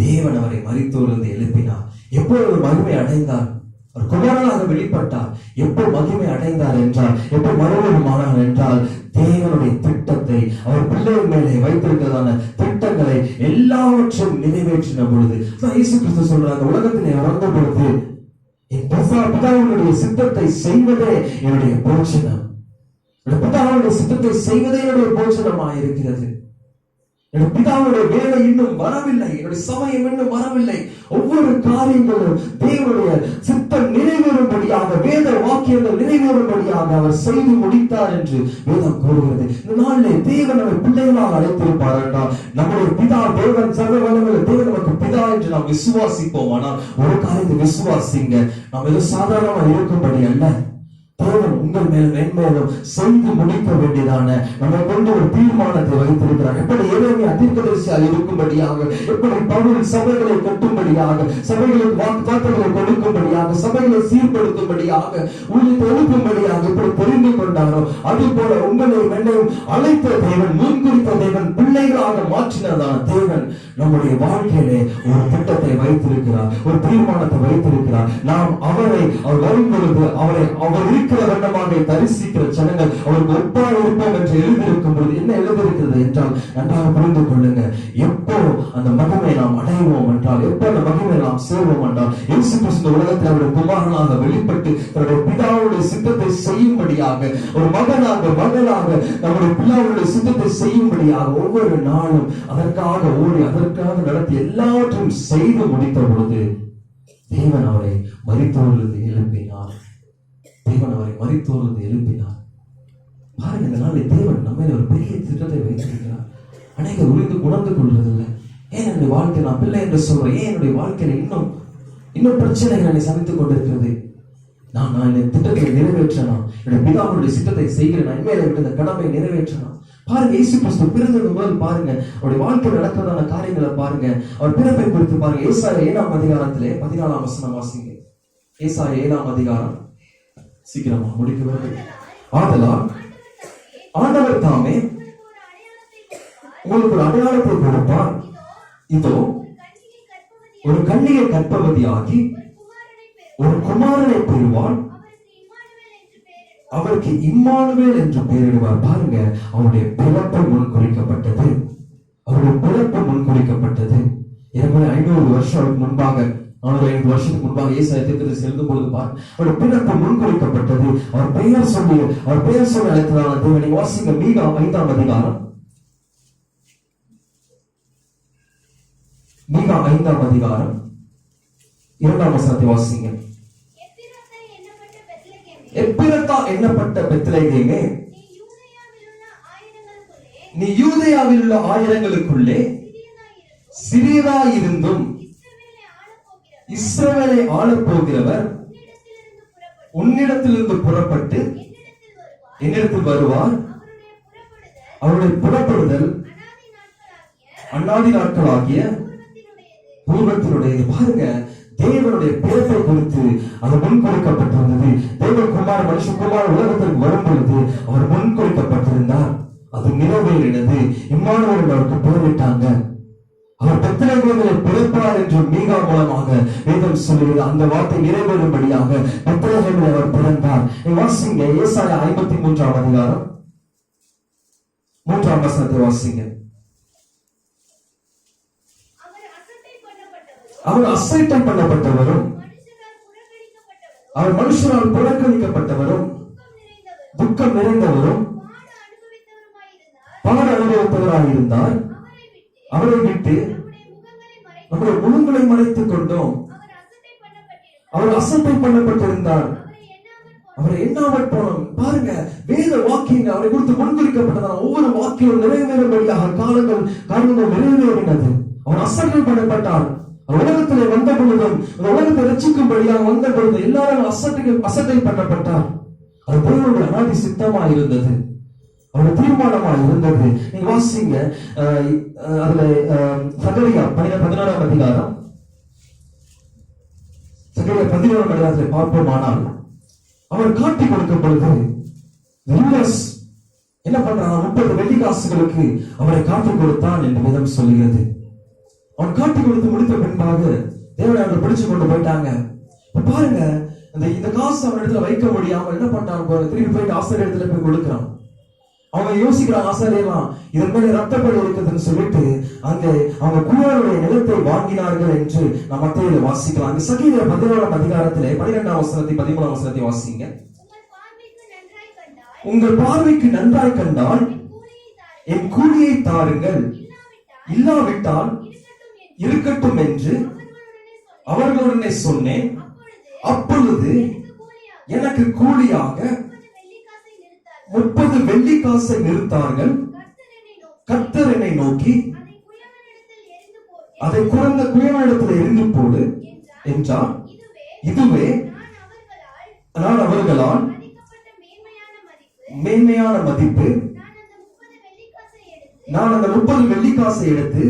தேவன் அவரை மரித்தோரிலிருந்து எழுப்பினார். எப்பொழுது மகிமை அடைந்தார், அவர் குமாரனாக வெளிப்பட்டார். எப்போ மகிமை அடைந்தார் என்றால், எப்போ மறுரூபமானார் என்றால், தேவனுடைய திட்டத்தை அவர் பிள்ளைகள் மேலே வைத்திருக்கிறதான திட்டங்களை எல்லாவற்றையும் நிறைவேற்றின பொழுது இயேசு கிறிஸ்து சொல்றாங்க, உலகத்திலே வந்த பொழுது என் பிதாவுடைய சித்தத்தை செய்வதே என்னுடைய போஷணம், பிதாவுடைய சித்தத்தை செய்வதே என்னுடைய போஷணமாக இருக்கிறது. என் பிதாவுடைய வேலை இன்னும் வரவில்லை, என்னுடைய சமயம் இன்னும் வரவில்லை. ஒவ்வொரு காரியங்களும் தேவனுடைய சித்தம் நிறைவேறும்படியாக, வேத வாக்கியங்கள் நிறைவேறும்படியாக அவர் செய்து முடித்தார் என்று வேதம் கூறுகிறது. இந்த நாளிலே தேவன் நம்மை பிள்ளைகளாக அழைத்திருப்பார் என்றால், நம்முடைய பிதா தேவன், சர்வ வல்லமையுள்ள தேவன் நமக்கு பிதா என்று நாம் விசுவாசிப்போம். ஆனால் ஒரு காரியத்தை விசுவாசிங்க, நாம் ஏதோ சாதாரணமா இருக்கும்படி அல்ல, தேவன் உங்கள் மேலும் என் மேலும் செய்து முடிக்க வேண்டியதான நம்ம கொண்டு ஒரு தீர்மானத்தை வைத்திருக்கிறார். எப்படி எரேமியா தீர்க்கதரிசியாக இருக்கும்படியாக, எப்படி பவுல் சபைகளை கட்டும்படியாக, சபைகளுக்கு வாக்குத்தத்தங்களை கொடுக்கும்படியாக, சபைகளை சீர்படுத்தும்படியாக, ஊழியத்தை எழுப்பும்படியாக எப்படி தெரிந்து கொண்டாரோ, அது போல உங்களையும் என்னையும் அழைத்த தேவன், முன்குறித்த தேவன், பிள்ளைகளாக மாற்றினதான தேவன் நம்முடைய வாழ்க்கையிலே ஒரு திட்டத்தை வைத்திருக்கிறார், ஒரு தீர்மானத்தை வைத்திருக்கிறார். நாம் அவர் வரும் பொழுது அவர் இருக்கிற வண்ணமாக தரிசிக்கிற ஜனங்கள் அவருக்கு ஒப்பா இருப்போம் என்று எழுதியிருக்கும் பொழுது என்ன எழுதியிருக்கிறது என்றால் நன்றாக புரிந்து கொள்ளுங்க. எப்போ அந்த மகிமை நாம் அடைவோம் என்றால், எப்போ அந்த மகிமை நாம் சேர்வோம் என்றால், இயேசு கிறிஸ்து உலகத்தில் அவருடைய குமாரனாக வெளிப்பட்டு தன்னுடைய பிதாவுடைய சித்தத்தை செய்யும்படியாக, ஒரு மகனாக நம்முடைய பிதாவுடைய சித்தத்தை செய்யும்படியாக ஒவ்வொரு நாளும் அதற்காக ஓடி அதற்காக நடத்தி எல்லாவற்றையும் செய்து முடித்த பொழுது தேவன் அவரை மரித்தோரிலிருந்து எழுப்பினார். பாருங்க, இந்த நாளில் தேவன் நம்ம ஒரு பெரிய திட்டத்தை வைத்திருக்கிறார். அநேக உணர்ந்து கொள்வதில்லை. ஏன் என்னுடைய வாழ்க்கை, நான் பிள்ளை என்று சொல்றேன், ஏன் என்னுடைய வாழ்க்கையில இன்னும் பிரச்சனைகள் என்னை சந்தித்துக் கொண்டிருக்கிறது, நான் என் திட்டத்தை நிறைவேற்றணும், என்னுடைய பிதாவுடைய சித்தத்தை செய்கிறேன், நான் இனிமேல் விட்டு இந்த கடமையை நிறைவேற்றணும். பாருங்க, இயேசு கிறிஸ்து பிறந்தது முதல் பாருங்க அவருடைய வாழ்க்கையில் நடக்கிறதான காரியங்களை பாருங்க. அவர் பிறப்பை குறித்து பாருங்க. ஏசாயா 7ஆம் அதிகாரத்திலே 14ஆம் வசனம் வாசிங்க. ஏசாயா 7ஆம் அதிகாரம், சீக்கிரமா முடிக்க வேண்டும். ஆதலால் ஆண்டவர் தாமே உங்களுக்கு ஒரு அடையாளத்தை கொடுப்பார். இதோ ஒரு கன்னிகை கர்ப்பவதியாகி ஒரு குமாரனை பெறுவாள், அவருக்கு இம்மானுவேல் என்று பெயரிடுவார். பாருங்க, அவருடைய பிறப்பு முன்குறிக்கப்பட்டது. அவருடைய பிறப்பு முன்குறிக்கப்பட்டது. 500 வருஷம் முன்பாக, 450 வருஷத்துக்கு முன்பாக ஏசாயா தீர்க்கதரிசி எழுதும் பொழுது பாருங்க, அவருடைய பிறப்பு முன்குறிக்கப்பட்டது. அவர் பெயர் சொல்லி அழைத்ததான தேவனை வாசிங்க. மீகா 5ஆம் அதிகாரம், மீகா 5ஆம் அதிகாரம் 2ஆம் வசனத்தை வாசிங்க. எப்பிரத்தா எண்ணப்பட்ட பெத்லகேமே, நீ யூதேயாவில் உள்ள ஆயிரங்களுக்குள்ளே சிறியதாயிருந்தும் இஸ்ரவேலை ஆளப் போகிறவர் உன்னிடத்திலிருந்து புறப்பட்டு என்னிடத்தில் வருவார். அவருடைய புறப்படுதல் அநாதி நாட்களாகிய பூர்வத்தினுடையது. பாருங்க, தேவனுடைய பிறப்பை குறித்து அது முன்குறிக்கப்பட்டிருந்தது. தேவகுமார் மனுஷகுமார் உலகத்திற்கு வரும் பொழுது அவர் முன்குறிக்கப்பட்டிருந்தார். அது நிறைவேறினது. இம்மானுவேல் அவருக்கு பெயரிட்டாங்க. அவர் பெத்லகேமிலே பிறப்பார் என்று மீகா மூலமாக வேதம் சொல்லுகிறது. அந்த வார்த்தை நிறைவேறும்படியாக பெத்லகேமிலே அவர் பிறந்தார். வாசிங்க ஏசாயா 53ஆம் அதிகாரம் 3ஆம் வசனத்தை வாசிங்க. அவர் அசட்டை பண்ணப்பட்டவரும் அவர் மனுஷரால் புறக்கணிக்கப்பட்டவரும் துக்கம் நிறைந்தவரும் பாட அனுபவித்தவராயிருந்தார். அவரை விட்டு நம்முடைய முகங்களை மறைத்துக் கொண்டோம். அவர் அசட்டை பண்ணப்பட்டிருந்தார், அவரை எண்ணாமல் போனோம். பாருங்க, வேத வாக்கியங்கள் அவரை குறித்து முன்குறிக்கப்பட்டதான ஒவ்வொரு வாக்கியம் நிறைவேறும்படியாக காரணங்கள் நிறைவேறினது. அவர் அசட்டை பண்ணப்பட்டார். உலகத்திலே வந்த பொழுதும், உலகத்தை ரட்சிக்கும்படியாக வந்த பொழுது எல்லாரும் அசட்டை பண்ணப்பட்டார். அது தேவனுடைய அநாதி சித்தமா இருந்தது, அவருடைய தீர்மானமா இருந்தது. நீங்க வாசிங்க, அதுல சகரியா 16ஆம் அதிகாரம், சகரியா 11ஆம் அதிகாரத்தை பார்ப்போமானால், அவர் காட்டி கொடுக்கும் பொழுது என்ன பண்றான்? 30 வெள்ளிக்காசுகளுக்கு அவரை காட்டி கொடுத்தான் என்று வேதம் சொல்லுகிறது. அவன் காட்டி கொடுத்து முடித்த பின்பாக தேவனை அவரை பிடிச்சு கொண்டு போயிட்டாங்க. பாருங்க, இந்த காசு அவன் இடத்துல வைக்க முடியாம என்ன பண்றாங்க பாருங்க, திருப்பி போயிட்டு ஆசிரியர் இடத்துல போய் கொடுக்கிறான். அவங்க யோசிக்கிறாங்க, ஆசிரியர்லாம் இதன் மேல ரத்தப்படி இருக்குதுன்னு சொல்லிட்டு அங்க அவங்க குமாரனுடைய நிலத்தை வாங்கினார்கள் என்று நம்ம மத்தேயுல வாசிக்கலாம். அங்க சகீதா 11ஆம் அதிகாரத்திலே 12ஆம் வசனத்தை 13ஆம் வசனத்தை வாசிங்க. உங்கள் பார்வைக்கு நன்றாய் கண்டால் என் கூலியை தாருங்கள், இல்லாவிட்டால் இருக்கட்டும் என்று அவர்களுடனே சொன்னேன். அப்பொழுது எனக்கு கூலியாக 30 வெள்ளிக்காசை நிறுத்தார்கள். கர்த்தர் என்னை நோக்கி அதை குறைந்த குயவனிடத்தில் எரிந்து போடு என்றார். இதுவே நான் அவர்களால் மேன்மையான மதிப்பு. நான் அந்த 30 வெள்ளிக்காசை எடுத்து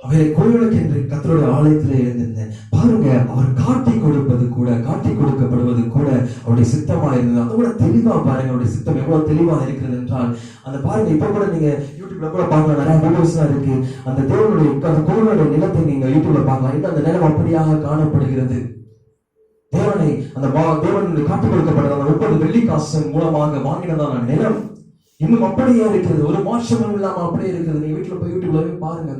அவரை கோயிலுக்கு என்று கர்த்தருடைய ஆலயத்திலே இருந்திருந்தேன். பாருங்க, அவர் காட்டி கொடுப்பது கூட, காட்டி கொடுக்கப்படுவது கூட அவருடைய சித்தமா இருந்தது. அதை கூட தெளிவா பாருங்க, அவருடைய சித்தம் எவ்வளவு தெளிவா இருக்கிறது என்றால், அந்த பாருங்க, இப்ப கூட நீங்க யூடியூப்ல கூட பார்க்கலாம், நிறைய வீடியோஸ் இருக்கு. அந்த தேவனுடைய அந்த கோயிலுடைய நிலத்தை நீங்க யூடியூப்ல பார்க்கலாம். இன்னும் அந்த நிலம் அப்படியாக காணப்படுகிறது. தேவனை தேவனுடைய காட்டி கொடுக்கப்பட்டது அந்த 30 வெள்ளிக்காசு மூலமாக வாங்கினதான நிலம் இன்னும் அப்படியே இருக்கிறது. ஒரு மாற்றமும் இல்லாம அப்படியே இருக்கிறது. நீங்க வீட்டுல போய் யூடியூப்ல போய் பாருங்க,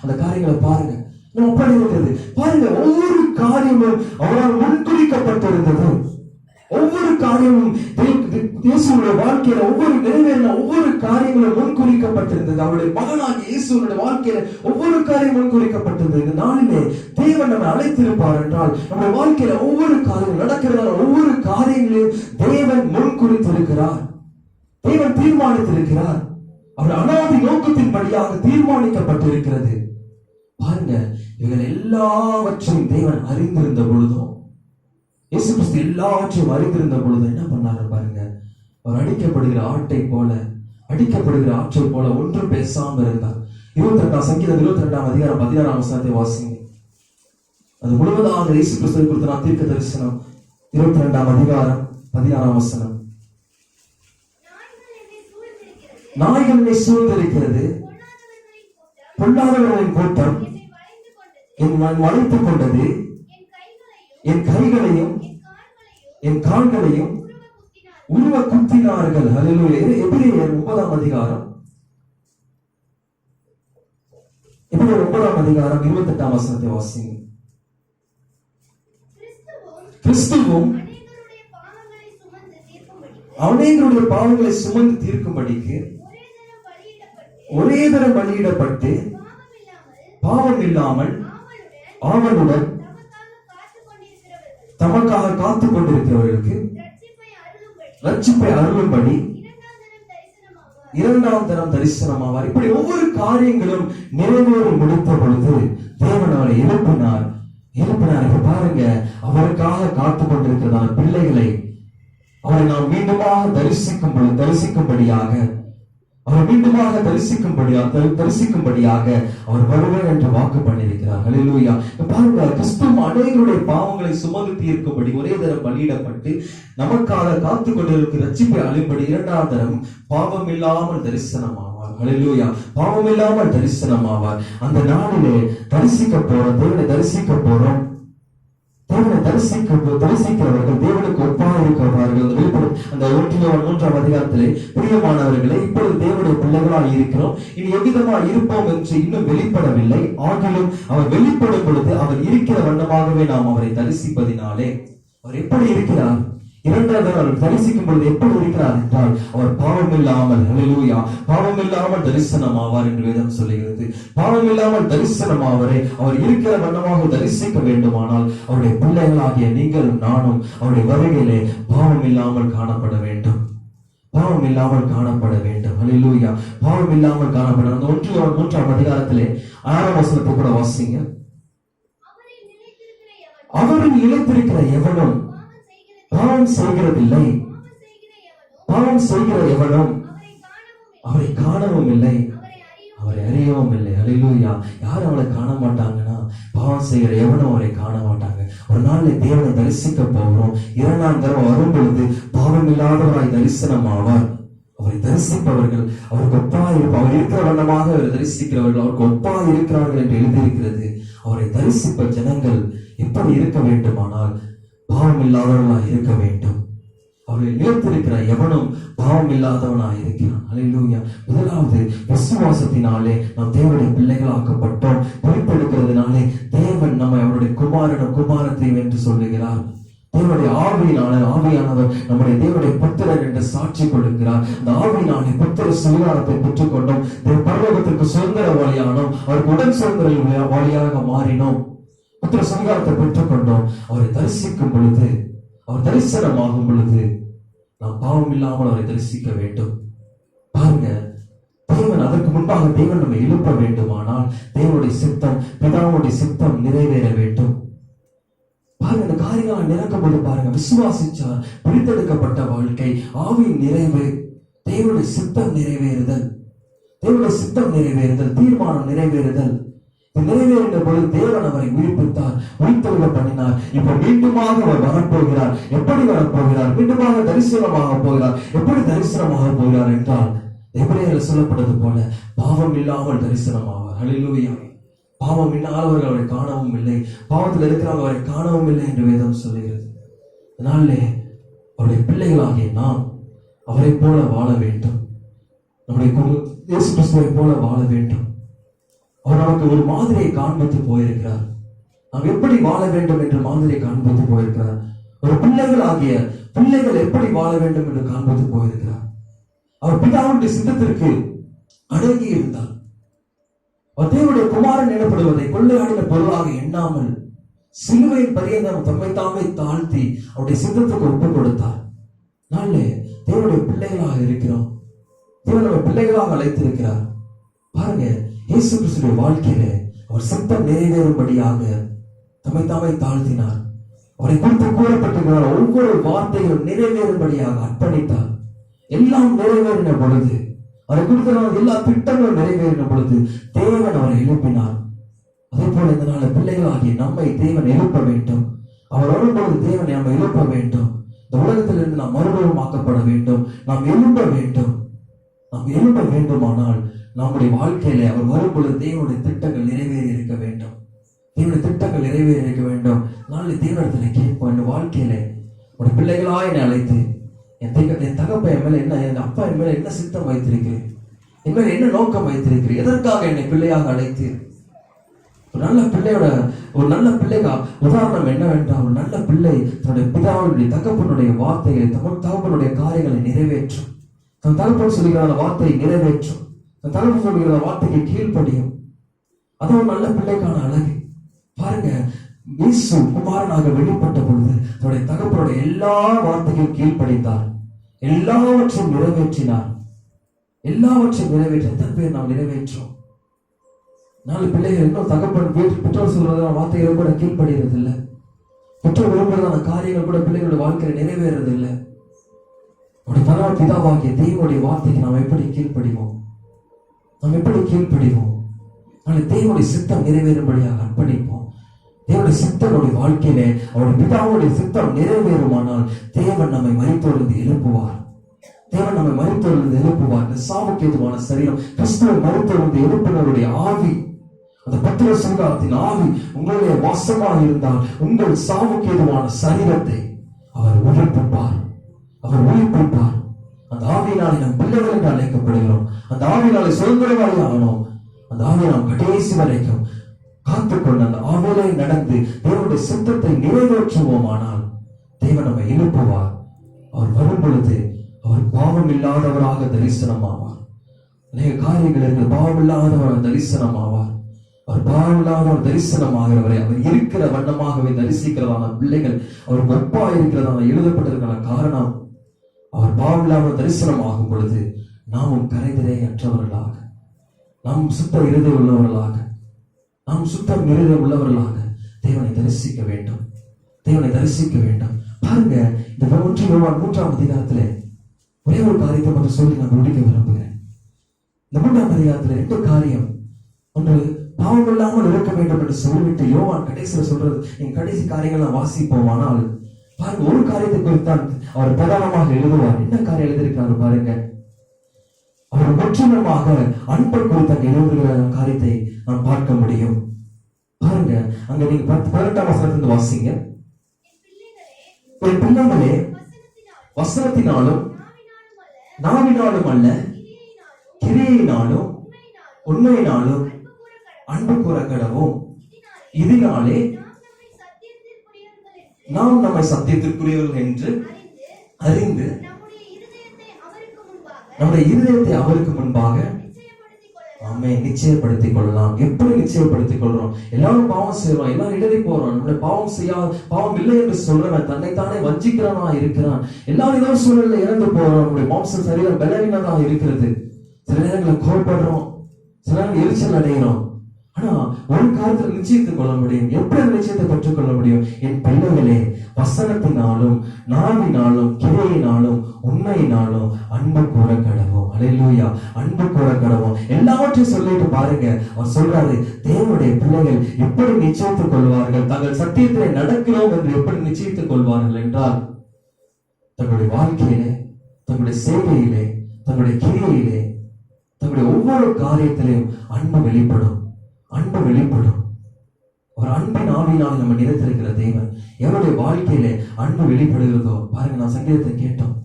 அந்த காரியங்களை பாருங்க. இன்னும் அப்படி இருக்கிறது. பாருங்க, ஒவ்வொரு காரியமும் அவரால் முன்குறிக்கப்பட்டிருந்தது. ஒவ்வொரு காரியமும் இயேசுடைய வாழ்க்கையில ஒவ்வொரு நிறைவேறின ஒவ்வொரு காரியங்களும் முன்குறிக்கப்பட்டிருந்தது. அவருடைய மகனாகி இயேசுடைய வாழ்க்கையில ஒவ்வொரு காரியம் முன்குறிக்கப்பட்டிருந்தது. இந்த நாளிலே தேவன் நம்மை அழைத்திருப்பார் என்றால், நம்முடைய வாழ்க்கையில ஒவ்வொரு காரியம் நடக்கிறதால ஒவ்வொரு காரியங்களையும் தேவன் முன்குறித்திருக்கிறார், தேவன் தீர்மானித்திருக்கிறார். அவர் அநாதி நோக்கத்தின் படியாக தீர்மானிக்கப்பட்டிருக்கிறது. பாருங்க, இவர்கள் எல்லாவற்றையும் தேவன் அறிந்திருந்த பொழுதும், இயேசு கிறிஸ்து எல்லாவற்றையும் அறிந்திருந்த பொழுதும் என்ன பண்ணாரு பாருங்க. அவர் அடிக்கப்படுகிற ஆட்டை போல, அடிக்கப்படுகிற ஆற்றை போல ஒன்றும் பேசாம இருந்தார். 22 சங்கீதம் 22 அதிகாரம் 16 வசனத்தை வாசிங்க. அது முழுவதாக இயேசு கிறிஸ்துவை குறித்து நான் தீர்க்க தரிசனம். 22 அதிகாரம் 16 வசனம். நாய்கள் என்னை சூழ்ந்திருக்கிறது, பொல்லாதவர்களின் கூட்டம் என்னை வளைத்துக் கொண்டது, என் கைகளையும் என் கால்களையும் உருவ குத்தினார்கள். ஹல்லேலூயா. எபிரேயர் 9 அதிகாரம் 28 வசனத்தை வாசிங்க. கிறிஸ்துவும் அநேகருடைய பாவங்களை சுமந்து தீர்க்கும்படிக்கு ஒரே தரம் பலியிடப்பட்டு பாவம் இல்லாமல் ஆவலுடன் தமக்காக காத்துக் கொண்டிருக்கிறவர்களுக்கு ரட்சிப்பை அருளும்படி 2ஆம் தரம் தரிசனமாவார். இப்படி ஒவ்வொரு காரியங்களும் நிறைவேறி முடித்த பொழுது தேவன் அவரை எழுப்பினார். இப்ப பாருங்க, அவருக்காக காத்துக் கொண்டிருக்கிறதான பிள்ளைகளை அவரை நாம் மீண்டுமாக தரிசிக்கும்படியாக அவர் மீண்டுமாக தரிசிக்கும்படியாக அவர் வருவார் என்று வாக்கு பண்ணியிருக்கிறார். ஹல்லேலூயா. பாருங்க, கிறிஸ்து அநேகருடைய பாவங்களை சுமந்து தீர்க்கும்படி ஒரே தரம் பலியிடப்பட்டு நமக்காக காத்துக் கொண்டிருக்கிற ரட்சிப்பை அளிப்படி 2ஆம் தரம் பாவம் இல்லாமல் தரிசனமாவார். ஹல்லேலூயா. பாவம் இல்லாமல் தரிசனமாவார். அந்த நாளிலே தரிசிக்க போறோம், தேவனை தரிசிக்க போறோம். தேவனை தரிசிக்கிறவர்கள் தேவனுக்கு ஒப்பாக இருக்கிறவர்கள். அந்த 3ஆம் அதிகாரத்திலே, பிரியமானவர்களே, இப்பொழுது தேவனுடைய பிள்ளைகளாக இருக்கிறோம், இனி எவ்விதமாக இருப்போம் என்று இன்னும் வெளிப்படவில்லை. ஆகிலும் அவர் வெளிப்படும் பொழுது அவர் இருக்கிற வண்ணமாகவே நாம் அவரை தரிசிப்பதினாலே, அவர் எப்படி இருக்கிறார், 2ஆவது அவர் தரிசிக்கும் பொழுது எப்படி இருக்கிறார் என்றால், அவர் பாவம் இல்லாமல், ஹல்லேலூயா, பாவம் இல்லாமல் தரிசனமாவார் என்று வேதம் சொல்லுகிறது. பாவம் இல்லாமல் தரிசனமாவரை அவர் இருக்கிற வண்ணமாக தரிசிக்க வேண்டுமானால் அவருடைய பிள்ளைகளாகிய நீங்களும் நானும் அவருடைய வருகையிலே பாவம் இல்லாமல் காணப்பட வேண்டும். பாவம் இல்லாமல் காணப்பட வேண்டும். ஹல்லேலூயா. பாவம் இல்லாமல் காணப்பட. அந்த 3ஆம் அதிகாரத்திலே 6ஆம் வசனத்தை கூட வாசிங்க. அவரில் நிலைத்திருக்கிற எவனும் பாவம் செய்கிறதில்லை, பாவம் செய்கிற எவனும் அவரை காணவும் இல்லை, அவரை அறியவும் இல்லை. ஹல்லேலூயா. யாரும் அவரை காண மாட்டாங்கன்னா, பாவம் செய்கிற எவனும் அவரை காண மாட்டாங்க. ஒரு நாள் தேவனை தரிசிக்க போகிறோம். 2ஆம் தரம் வரும் பொழுது பாவம் இல்லாதவராய் தரிசனம் ஆவார். அவரை தரிசிப்பவர்கள் அவருக்கு ஒப்பா இருப்பார். அவர் இருக்கிற வண்ணமாக அவரை தரிசிக்கிறவர்கள் அவருக்கு ஒப்பா இருக்கிறார்கள் என்று எழுதியிருக்கிறது. அவரை தரிசிப்ப ஜனங்கள் எப்படி இருக்க வேண்டுமானால் பாவம் இல்லாதவனாய் இருக்க வேண்டும். அவரை நிலைத்திருக்கிற எவனும் பாவம் இல்லாதவனாய் இருக்கிறான். ஹல்லேலூயா. முதலாவது, விசுவாசத்தினாலே நாம் தேவனுடைய பிள்ளைகளாக்கப்பட்டோம். பொறுப்பெடுக்கிறதுனாலே தேவன் நம்மை அவருடைய குமாரனும் குமாரத்தையும் என்று சொல்லுகிறார். தேவனுடைய ஆவியானவர் நம்முடைய தேவனுடைய புத்திரன் என்று சாட்சி கொடுக்கிறார். அந்த ஆவியினாலே புத்திர சுவிகாரத்தை பெற்றுக் கொண்டோம். பரலோகத்திற்கு சுதந்திர வழியானோம். அவருக்கு உடன் சுதந்திர வழியாக மாறினோம். புத்திர சுவிகாரத்தை பெற்றுக் கொண்டோம். அவரை தரிசிக்கும் பொழுது, அவர் தரிசனமாகும் பொழுது நாம் பாவம் இல்லாமல் அவரை தரிசிக்க வேண்டும். பாருங்க, தேவன் அதற்கு முன்பாக தேவன் நம்மை எழுப்ப வேண்டுமானால் தேவனுடைய சித்தம், பிதாவுடைய சித்தம் நிறைவேற வேண்டும். பாருங்க, இந்த காரியங்கள் நிரக்கும் போது பாருங்க, விசுவாசிச்சார், பிரித்தெடுக்கப்பட்ட வாழ்க்கை, ஆவியின் நிறைவு, தேவனுடைய சித்தம் நிறைவேறுதல், தேவனுடைய சித்தம் நிறைவேறுதல், தீர்மானம் நிறைவேறுதல் நிறைவேறின பொழுது தேவன் அவரை உயிர்ப்பித்தார், உயிர்த்தெழுக பண்ணினார். இப்ப மீண்டுமாக அவர் வரப்போகிறார். எப்படி வரப்போகிறார்? மீண்டுமாக தரிசனமாக போகிறார். எப்படி தரிசனமாக போகிறார் என்றால், எபிரேயரில் சொல்லப்பட்டது போல பாவம் இல்லாமல் தரிசனமாவார். ஹல்லேலூயா. பாவம் இல்லாதவர்கள் அவரை காணவும் இல்லை, பாவத்தில் இருக்கிறவங்க அவரை காணவும் இல்லை என்று வேதம் சொல்லுகிறது. அதனாலே அவருடைய பிள்ளைகளாகிய நாம் அவரை போல வாழ வேண்டும். நம்முடைய இயேசு கிறிஸ்துவை போல வாழ வேண்டும். அவர் நமக்கு ஒரு மாதிரியை காண்பித்து போயிருக்கிறார். நாம் எப்படி வாழ வேண்டும் என்று மாதிரியை காண்பித்து போயிருக்கிறார். ஒரு பிள்ளைகள் எப்படி வாழ வேண்டும் என்று காண்பித்து போயிருக்கிறார். அவர் பிதாவுடைய சித்தத்திற்கு அடங்கி இருந்தார். தேவனுடைய குமாரன் எனப்படுவதை கொள்ளையாடின பொருளாக எண்ணாமல் சிலுவையின் பரியந்தம் தம்மை தாமே தாழ்த்தி அவருடைய சித்தத்துக்கு ஒப்புக் கொடுத்தார். நாளே தேவனுடைய பிள்ளைகளாக இருக்கிறோம். தேவன் நம்ம பிள்ளைகளாக அழைத்திருக்கிறார். பாருங்க, இயேசு கிறிஸ்துவின் வாழ்க்கையில அவர் சித்தம் நிறைவேறும்படியாக தம்மை தாமே தாழ்த்தினார். அவரை குறித்து கூறப்பட்டிருக்கிறார் ஒவ்வொரு வார்த்தைகளும் நிறைவேறும்படியாக அர்ப்பணித்தார். எல்லாம் நிறைவேறின பொழுது, அவரை குறித்த எல்லா திட்டங்களும் நிறைவேறின பொழுது தேவன் அவரை எழுப்பினார். அதே போல இந்த நாள் பிள்ளைகளாகிய நம்மை தேவன் எழுப்ப வேண்டும். அவர் வரும்பொழுது தேவனை நம்ம எழுப்ப வேண்டும். இந்த உலகத்திலிருந்து நாம் மறுரூபமாக்கப்பட வேண்டும். நாம் எழும்ப வேண்டும். நாம் எழும்ப வேண்டுமானால் நம்முடைய வாழ்க்கையில அவர் வரும்பொழுது தேவனுடைய திட்டங்கள் நிறைவேறி இருக்க வேண்டும். தேவனுடைய திட்டங்கள் நிறைவேறி இருக்க வேண்டும். நாளை தேவனிடத்துல கேட்போம், என் வாழ்க்கையில ஒரு பிள்ளைகளா என்னை அழைத்து என் தகப்பன் என் மேல என்ன, என் அப்பா என் மேல என்ன சித்தம் வைத்திருக்கிறேன், என் மேல என்ன நோக்கம் வைத்திருக்கிறேன், எதற்காக என்னை பிள்ளையாக அழைத்தீர். ஒரு நல்ல பிள்ளைகா உதாரணம் என்னவென்றால், ஒரு நல்ல பிள்ளை தன்னுடைய பிதாவுடைய தகப்பனுடைய வார்த்தைகளை, தகப்பனுடைய காரியங்களை நிறைவேற்றும். தன் தகப்பன் சொல்லுகிற வார்த்தையை நிறைவேற்றும். தன் தகப்பன் சொல்லுகிற வார்த்தைக்கு கீழ்ப்படியும். அது ஒரு நல்ல பிள்ளைக்கான அழகு. பாருங்க, இயேசு குமாரனாக வெளிப்பட்ட பொழுது தன்னுடைய தகப்பனுடைய எல்லா வார்த்தையும் கீழ்ப்படித்தார். எல்லாவற்றையும் நிறைவேற்றினார். எல்லாவற்றையும் நிறைவேற்ற தன் பேர் நாம் நிறைவேற்றோம். நாலு பிள்ளைகள் இன்னும் தகப்பன் பெற்றோர் சொல்றதான வார்த்தைகளை கூட கீழ்ப்படுகிறது இல்லை. பெற்றோர் விரும்புறதான காரியங்கள் கூட பிள்ளைகளுடைய வாழ்க்கையில நிறைவேறது இல்லை. அவருடைய பிதாவாகிய தேவனுடைய வார்த்தைக்கு நாம் எப்படி கீழ்ப்படிவோம்? நாம் எப்படி கீழ்ப்படிவோம்? நாளை தேவனுடைய சித்தம் நிறைவேறும்படியாக அர்ப்பணிப்போம். தேவனுடைய சித்தனுடைய வாழ்க்கையிலே அவருடைய பிதாவுடைய சித்தம் நிறைவேறுமானால் தேவன் நம்மை மரித்தோர்ந்து எழுப்புவார். தேவன் நம்மை மரித்தோர்ந்து எழுப்புவார். இந்த சாவுக்கேதுவான சரீரம் கிறிஸ்துவை மரித்தோர்ந்து எழுப்பினருடைய ஆவி, அந்த பத்திர சங்காரத்தின் ஆவி உங்களுடைய வாசமாக இருந்தால் உங்கள் சாவுக்கேதுவான சரீரத்தை அவர் உயிர்ப்பிப்பார். அவர் உயிர்ப்பிப்பார். அந்த ஆவியினாலே நாம் பிள்ளைகள் என்று அழைக்கப்படுகிறோம். அந்த ஆவியினாலே சுதந்திரவாளி ஆகணும். அந்த ஆவியை நாம் கடைசி வரைக்கும் காத்துக்கொண்டு அந்த ஆவியிலே நடந்து தேவனுடைய சித்தத்தை நிறைவேற்றுவோமானால் தேவன் நம்மை எழுப்புவார். அவர் வரும் பொழுது அவர் பாவம் இல்லாதவராக தரிசனமாவார். அநேக காரியங்கள் பாவம் இல்லாதவராக தரிசனமாவார். அவர் பாவம் இல்லாதவர் தரிசனமாகிறவரை அவர் இருக்கிற வண்ணமாகவே தரிசிக்கிறதான பிள்ளைகள் அவருக்கு ஒப்பா இருக்கிறதான எழுதப்பட்டிருக்கிற காரணம், அவர் பாவம் இல்லாமல் தரிசனமாகும் பொழுது நாமும் கரைதிரை அற்றவர்களாக, நாம் சுத்த இருதய உள்ளவர்களாக, நாம் சுத்தம் இருதய உள்ளவர்களாக தேவனை தரிசிக்க வேண்டும். தேவனை தரிசிக்க வேண்டும். பாருங்க, இந்த 1 யோவான் 3ஆம் அதிகாரத்திலே ஒரே ஒரு காரியத்தை மட்டும் சொல்லி நான் முடிக்க விரும்புகிறேன். இந்த 3ஆம் அதிகாரத்தில் 2 காரியம். ஒன்று, பாவம் இல்லாமல் இருக்க வேண்டும் என்று சொல்லிவிட்டு யோவான் கடைசியில் சொல்றது, என் கடைசி காரியங்கள் வாசிப்போம். ஆனால் பாருங்க, ஒரு காரியத்தை குறித்தான் அவர் பிரதானமாக எழுதுவார். என்ன காரியம் எழுதியிருக்கிறாரு பாருங்க. அவர் முற்றிலுமாக அன்பை குறித்த எழுதுகிற காரியத்தை நாம் பார்க்க முடியும். பாருங்க, அங்க நீங்க 18ஆம் வசனத்திலிருந்து வாசிங்க. என் பிள்ளைகளே, வசனத்தினாலும் நாவினாலும் அல்ல, கிரியையினாலும் உண்மையினாலும் அன்பு கூற கடவோம். இதனாலே நாம் நம்மை சத்தியத்திற்குரியவர்கள் என்று அறிந்து நம்முடைய இருதயத்தை அவருக்கு முன்பாக நிச்சயப்படுத்திக் கொள்ளலாம். எப்படி நிச்சயப்படுத்திக் கொள்றோம்? எல்லாரும் பாவம் செய்யறோம், எல்லாரும் இடறி போறோம். நம்முடைய பாவம் இல்லை என்று சொல்றவன் தன்னைத்தானே வஞ்சிக்கிறவனா இருக்கிறான். எல்லாரும் ஏதோ சூழல்ல இறந்து போறோம். நம்முடைய மாம்ச சரீரம் பலவீனதா இருக்கிறது. சில நேரங்களில் கோபப்படுறோம், சில நேரம் எரிச்சல் அடைகிறோம். ஆனா ஒரு காலத்துல நிச்சயத்துக் கொள்ள முடியும். எப்படி நிச்சயத்தை பெற்றுக்கொள்ள முடியும்? என் பிள்ளைகளே, வசனத்தினாலும் நாவினாலும் கிரையினாலும் உண்மையினாலும் அன்பு கூற கடவோம். அல்லேலூயா, அன்பு கூற கடவோம். எல்லாவற்றையும் சொல்லிட்டு பாருங்க, அவர் சொல்றாரு, தேவனுடைய பிள்ளைகள் எப்படி நிச்சயித்துக் கொள்வார்கள்? தங்கள் சத்தியத்திலே நடக்கிறோம் என்று எப்படி நிச்சயித்துக் கொள்வார்கள் என்றால், தங்களுடைய வாழ்க்கையிலே, தங்களுடைய சேவையிலே, தங்களுடைய கிரியையிலே, தங்களுடைய ஒவ்வொரு காரியத்திலையும் அன்பு வெளிப்படும். அன்பு வெளிப்படும். ஒரு அன்பின் ஆவியினால் நம்ம நிறைத்திருக்கிற தேவன் எவருடைய வாழ்க்கையிலே அன்பு வெளிப்படுகிறதோ பாருங்க. நான் சங்கீதத்தை கேட்டோம்,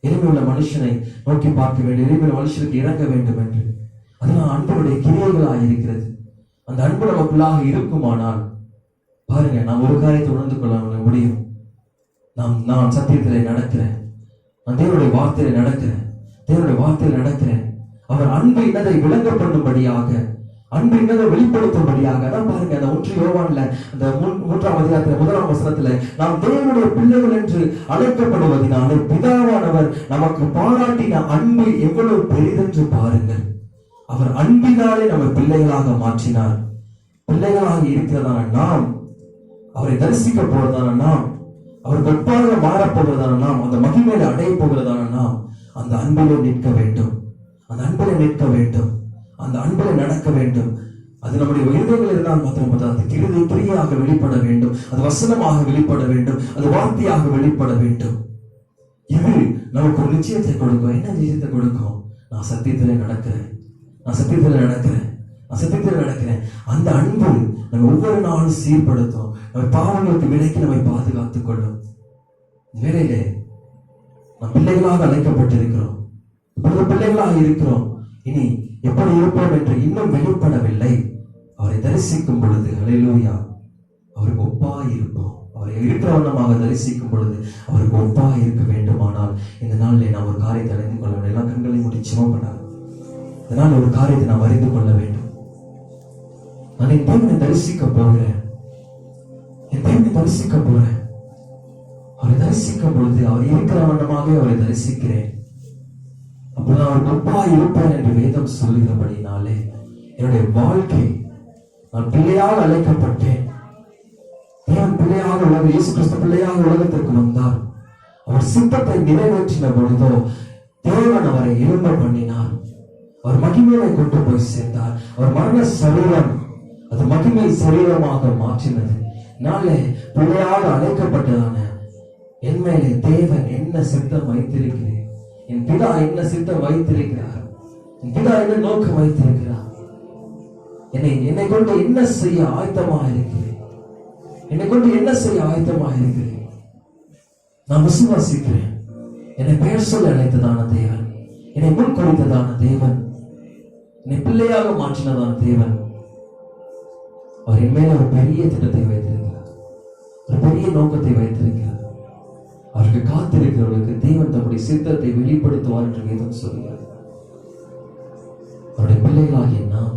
எளிமையுள்ள மனுஷனை நோக்கி பார்க்க வேண்டும், எளிமையுள்ள மனுஷனுக்கு இறங்க வேண்டும் என்று. அதெல்லாம் அன்புடைய கிரியைகளாக இருக்கிறது. அந்த அன்பு நமக்குள்ளாக இருக்குமானால் பாருங்க, நாம் ஒரு காரியத்தை உணர்ந்து கொள்ள முடியும். நான் சத்தியத்திலே நடக்கிறேன், நான் தேவனுடைய வார்த்தையில நடக்கிறேன், தேவனுடைய வார்த்தையில் நடக்கிறேன். அவர் அன்பு இன்னதை விளங்க பண்ணும்படியாக, அன்பு இன்னதை வெளிப்படுத்தும்படியாக. அதான் பாருங்க, அந்த 1 யோவான்ல அந்த 3ஆம் அதிகாரத்துல 1ஆம் வசனத்துல, நாம் தேவனுடைய பிள்ளைகள் என்று அழைக்கப்படுவதனாலே பிதாவானவர் நமக்கு பாராட்டின அன்பு எவ்வளவு பெரிதென்று பாருங்கள். அவர் அன்பினாலே நம்ம பிள்ளைகளாக மாற்றினார். பிள்ளைகளாக இருக்கிறதான நாம், அவரை தரிசிக்க போறதான நாம், அவருக்கு ஒப்பாக மாறப்போகிறதான நாம், அந்த மகிமையில அடைய போகிறதான நாம் அந்த அன்பிலே நிற்க வேண்டும், அந்த அன்பிலே நிற்க வேண்டும், அந்த அன்பிலே நடக்க வேண்டும். அது நம்முடைய இருதயங்கள் இருந்தால் மாத்திரம் அது கிரியாக வெளிப்பட வேண்டும், அது வசனமாக வெளிப்பட வேண்டும், அது வார்த்தையாக வெளிப்பட வேண்டும். இது நமக்கு ஒரு நிச்சயத்தை கொடுக்கும். என்ன நிச்சயத்தை கொடுக்கும்? நான் சத்தியத்திலே நடக்கிறேன், நான் சத்தியத்திலே நடக்கிறேன், நான் சத்தியத்திலே நடக்கிறேன். அந்த அன்பு நம்ம ஒவ்வொரு நாளும் சீர்படுத்தும், நம்ம பாவங்களுக்கு விலைக்கு நம்மை பாதுகாத்துக் கொள்ளும். வேலையிலே நம் பிள்ளைகளாக அழைக்கப்பட்டிருக்கிறோம், இப்பொழுது பிள்ளைகளாக இருக்கிறோம். இனி எப்படி இருப்போம் என்று இன்னும் வெளிப்படவில்லை. அவரை தரிசிக்கும் பொழுது ஹல்லேலூயா அவருக்கு ஒப்பாய் இருப்போம். அவரை இருக்கிற வண்ணமாக தரிசிக்கும் பொழுது அவருக்கு ஒப்பாய் இருக்க வேண்டுமானால் இந்த நாளில் நாம் ஒரு காரியத்தை அறிந்து கொள்ள வேண்டும். எல்லா கண்களையும் மூடி ஜெபம் பண்ணலாம். இதனால் ஒரு காரியத்தை நாம் அறிந்து கொள்ள வேண்டும். நான் என் தேவனை தரிசிக்க போகிறேன், என் தேவனை தரிசிக்க போறேன். அவரை தரிசிக்கும் பொழுது அவர் இருக்கிற வண்ணமாக அவரை தரிசிக்கிறேன். அப்பொழுது அவர் ஒப்பாய் இருப்பேன் என்று வேதம் சொல்லுகிறபடினாலே என்னுடைய வாழ்க்கை, நான் பிள்ளையாக அழைக்கப்பட்டேன். தேவன் பிள்ளையாக உலக இயேசு கிறிஸ்து பிள்ளையாக உலகத்திற்கு வந்தார். அவர் சித்தத்தை நிறைவேற்றின பொழுதோ தேவன் அவரை எழும்ப பண்ணினார். அவர் மகிமையை கொண்டு போய் சேர்ந்தார். அவர் மரண சரீரம் அது மகிமை சரீரமாக மாற்றினது. நாளே பிள்ளையாக அழைக்கப்பட்டதான என் மேலே தேவன் என்ன சித்தம் வைத்திருக்கிறேன், என் பிதா என்ன சித்தம் வைத்திருக்கிறார், என் பிதா என்ன நோக்கம் வைத்திருக்கிறார், என்னை கொண்டு என்ன செய்ய ஆயத்தமாக இருக்கிறேன், என்னை கொண்டு என்ன செய்ய ஆயத்தமாக இருக்கிறேன். நான் விசுவாசிக்கிறேன். என்னை பெயர் சொல்லி அழைத்ததான தேவன், என்னை முன் குறித்ததான தேவன், என்னை பிள்ளையாக மாற்றினதான தேவன், அவர் என் மேல ஒரு பெரிய திட்டத்தை வைத்திருக்கிறார், ஒரு பெரிய நோக்கத்தை வைத்திருக்கிறார். அவருக்கு காத்திருக்கிறவர்களுக்கு தேவன் தம்முடைய சித்தத்தை வெளிப்படுத்துவார் என்று வேதம் சொல்கிறார். அவருடைய பிள்ளைகளாகிய நாம்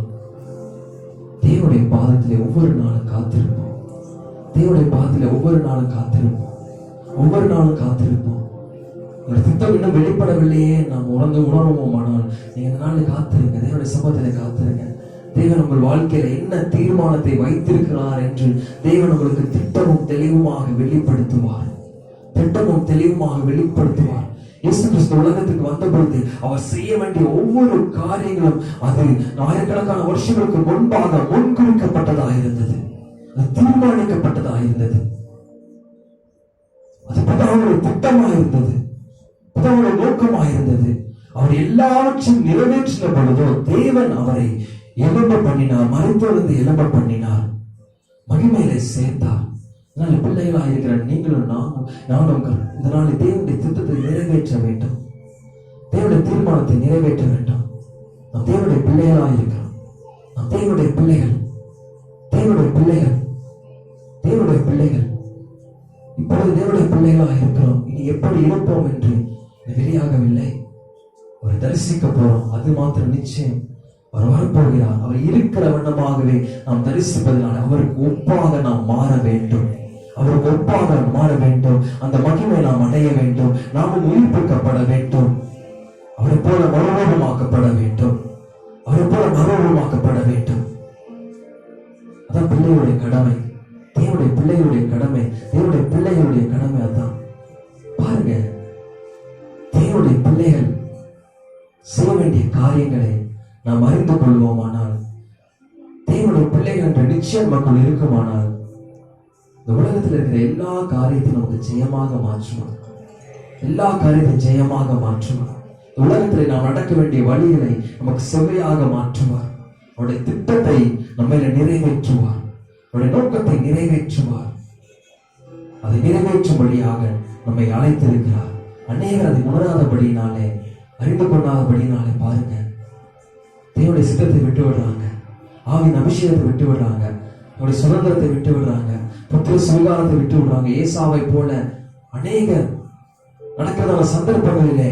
தேவனுடைய பாதத்திலே ஒவ்வொரு நாளும் காத்திருப்போம். தேவனுடைய பாதத்திலே ஒவ்வொரு நாளும் காத்திருப்போம், ஒவ்வொரு நாளும் காத்திருப்போம். உங்களுடைய திட்டம் இன்னும் வெளிப்படவில்லையே நாம் உணர்வோம். ஆனால் நீங்க இந்த நாளில் காத்திருங்க, தேவனுடைய சமூகத்திலே காத்திருங்க. தேவன் உங்கள் வாழ்க்கையில என்ன தீர்மானத்தை வைத்திருக்கிறார் என்று தேவன் உங்களுக்கு திட்டமும் தெளிவுமாக வெளிப்படுத்துவார், திட்டமும் தெளிவுமாக வெளிப்படுத்துவார். இயேசு கிறிஸ்து உலகத்துக்கு வந்த பொழுது அவர் செய்ய வேண்டிய ஒவ்வொரு காரியங்களும் அது ஆயிரக்கணக்கான வருஷங்களுக்கு முன்பாக முன்குறிக்கப்பட்டதாக இருந்தது, அது தீர்மானிக்கப்பட்டதாக இருந்தது, அது பிதாவுடைய திட்டமாக இருந்தது, பிதாவுடைய நோக்கமாக இருந்தது. அவர் எல்லாவற்றையும் நிறைவேற்றின பொழுதோ தேவன் அவரை எழும்ப பண்ணினார், மறைத்தொழுந்து எழும்ப பண்ணினார், மகிமையிலே சேர்த்தார். அதனால பிள்ளைகளாக இருக்கிற நீங்களும் நானும் இந்த நாளில் தேவனுடைய திட்டத்தை நிறைவேற்ற வேண்டும், தேவனுடைய தீர்மானத்தை நிறைவேற்ற வேண்டும். நாம் தேவனுடைய பிள்ளைகளாக இருக்கிறோம், நாம் தேவனுடைய பிள்ளைகள், தேவனுடைய பிள்ளைகள், தேவனுடைய பிள்ளைகள். இப்பொழுது தேவனுடைய பிள்ளைகளாக இருக்கிறோம். இனி எப்படி இருப்போம் என்று வெளியாகவில்லை. அவரை தரிசிக்க போறோம், அது மாத்திரம் நிச்சயம். அவர் வரப்போகிறார். அவர் இருக்கிற வண்ணமாகவே நாம் தரிசிப்பதனால் அவருக்கு ஒப்பாக நாம் மாற வேண்டும், அவருக்கு ஒப்பாக மாற வேண்டும். அந்த மகிமை நாம் அடைய வேண்டும், நாமும் உயிர்ப்பிக்கப்பட வேண்டும், அவரை போல மறுரூபமாக்கப்பட வேண்டும், அவரை போல மறுரூபமாக்கப்பட வேண்டும். அதான் பிள்ளையுடைய கடமை, தேவனுடைய பிள்ளைகளுடைய கடமை, தேவனுடைய பிள்ளைகளுடைய கடமை. அதான் பாருங்க, தேவனுடைய பிள்ளைகள் செய்ய வேண்டிய காரியங்களை நாம் அறிந்து கொள்வோமானால், தேவனுடைய பிள்ளைகள் என்ற நிச்சயம் மக்கள் இருக்குமானால், இந்த உலகத்தில் இருக்கிற எல்லா காரியத்தையும் நமக்கு ஜெயமாக மாற்றுவார், எல்லா காரியத்தையும் ஜெயமாக மாற்றுவார். உலகத்தில் நாம் நடக்க வேண்டிய வழிகளை நமக்கு செவ்வையாக மாற்றுவார். அவருடைய திட்டத்தை நம்மை நிறைவேற்றுவார், அவருடைய நோக்கத்தை நிறைவேற்றுவார். அதை நிறைவேற்றும்படியாக நம்மை அழைத்திருக்கிறார். அநேகர் அதை உணராதபடினாலே, அறிந்து கொள்ளாதபடினாலே பாருங்க, தேவனுடைய சித்தத்தை விட்டு விடுறாங்க, ஆவின் அபிஷேகத்தை விட்டு விடுறாங்க, அவருடைய சுதந்திரத்தை விட்டு விடுறாங்க, புத்திர சுவிகாரத்தை விட்டு விடுறாங்க. ஏசாவை போல அநேகர் நடக்கிறதான சந்தர்ப்பங்களிலே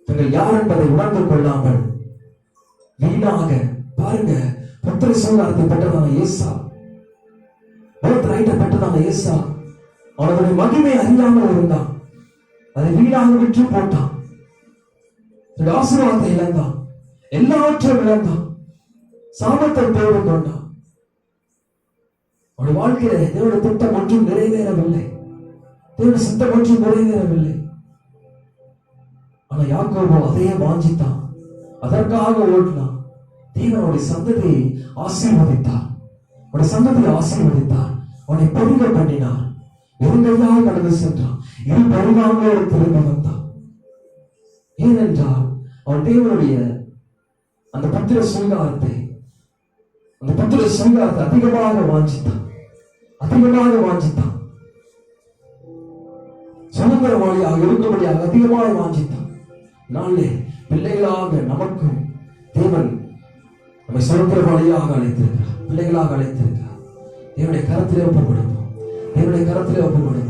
தங்கள் யார் என்பதை உணர்ந்து கொள்ளாமல் வீணாக பாருங்க, புத்திர சுவிகாரத்தை பெற்றதான ஏசா, பெற்றதான ஏசா அவனுடைய மகிமை அறியாமல் இருந்தான், அதை வீணாக விற்று போட்டான், ஆசீர்வாதத்தை இழந்தான், எல்லாவற்றையும் இழந்தான், சாபத்தை தேடி கொண்டான். அவனுடைய வாழ்க்கையில தேவனுடைய திட்டம் ஒன்றும் நிறைவேறவில்லை, தேவனுடைய சித்தம் ஒன்றும் நிறைவேறவில்லை. ஆனா யாக்கோபு அதையே வாஞ்சித்தான், அதற்காக ஓடினான். தேவன் அவனுடைய சந்ததியை ஆசீர்வதித்தார், அவனுடைய சந்ததியை ஆசீர்வதித்தார், அவனை பெருக பண்ணினார். வெறுங்கையாக கடந்து சென்றான், இரு பெருங்காங்களோடு திரும்ப வந்தான். ஏனென்றால் அவன் தேவனுடைய அந்த புத்திர சுவீகாரத்தை அதிகமாக வாஞ்சித்தான், அதிகமாக வாஞ்சித்தான். சுதந்திரவாளியாக இருக்கும்படியாக அதிகமாக வாஞ்சித்தான். நாளே பிள்ளைகளாக நமக்கும் தேவன் நம்மை சுதந்திரவாளியாக அழைத்திருக்கிறார், பிள்ளைகளாக அழைத்திருக்கிறார். தேவனுடைய கரத்திலே ஒப்பு கொடுப்போம், தேவனுடைய கரத்திலே ஒப்பு கொடுப்போம்.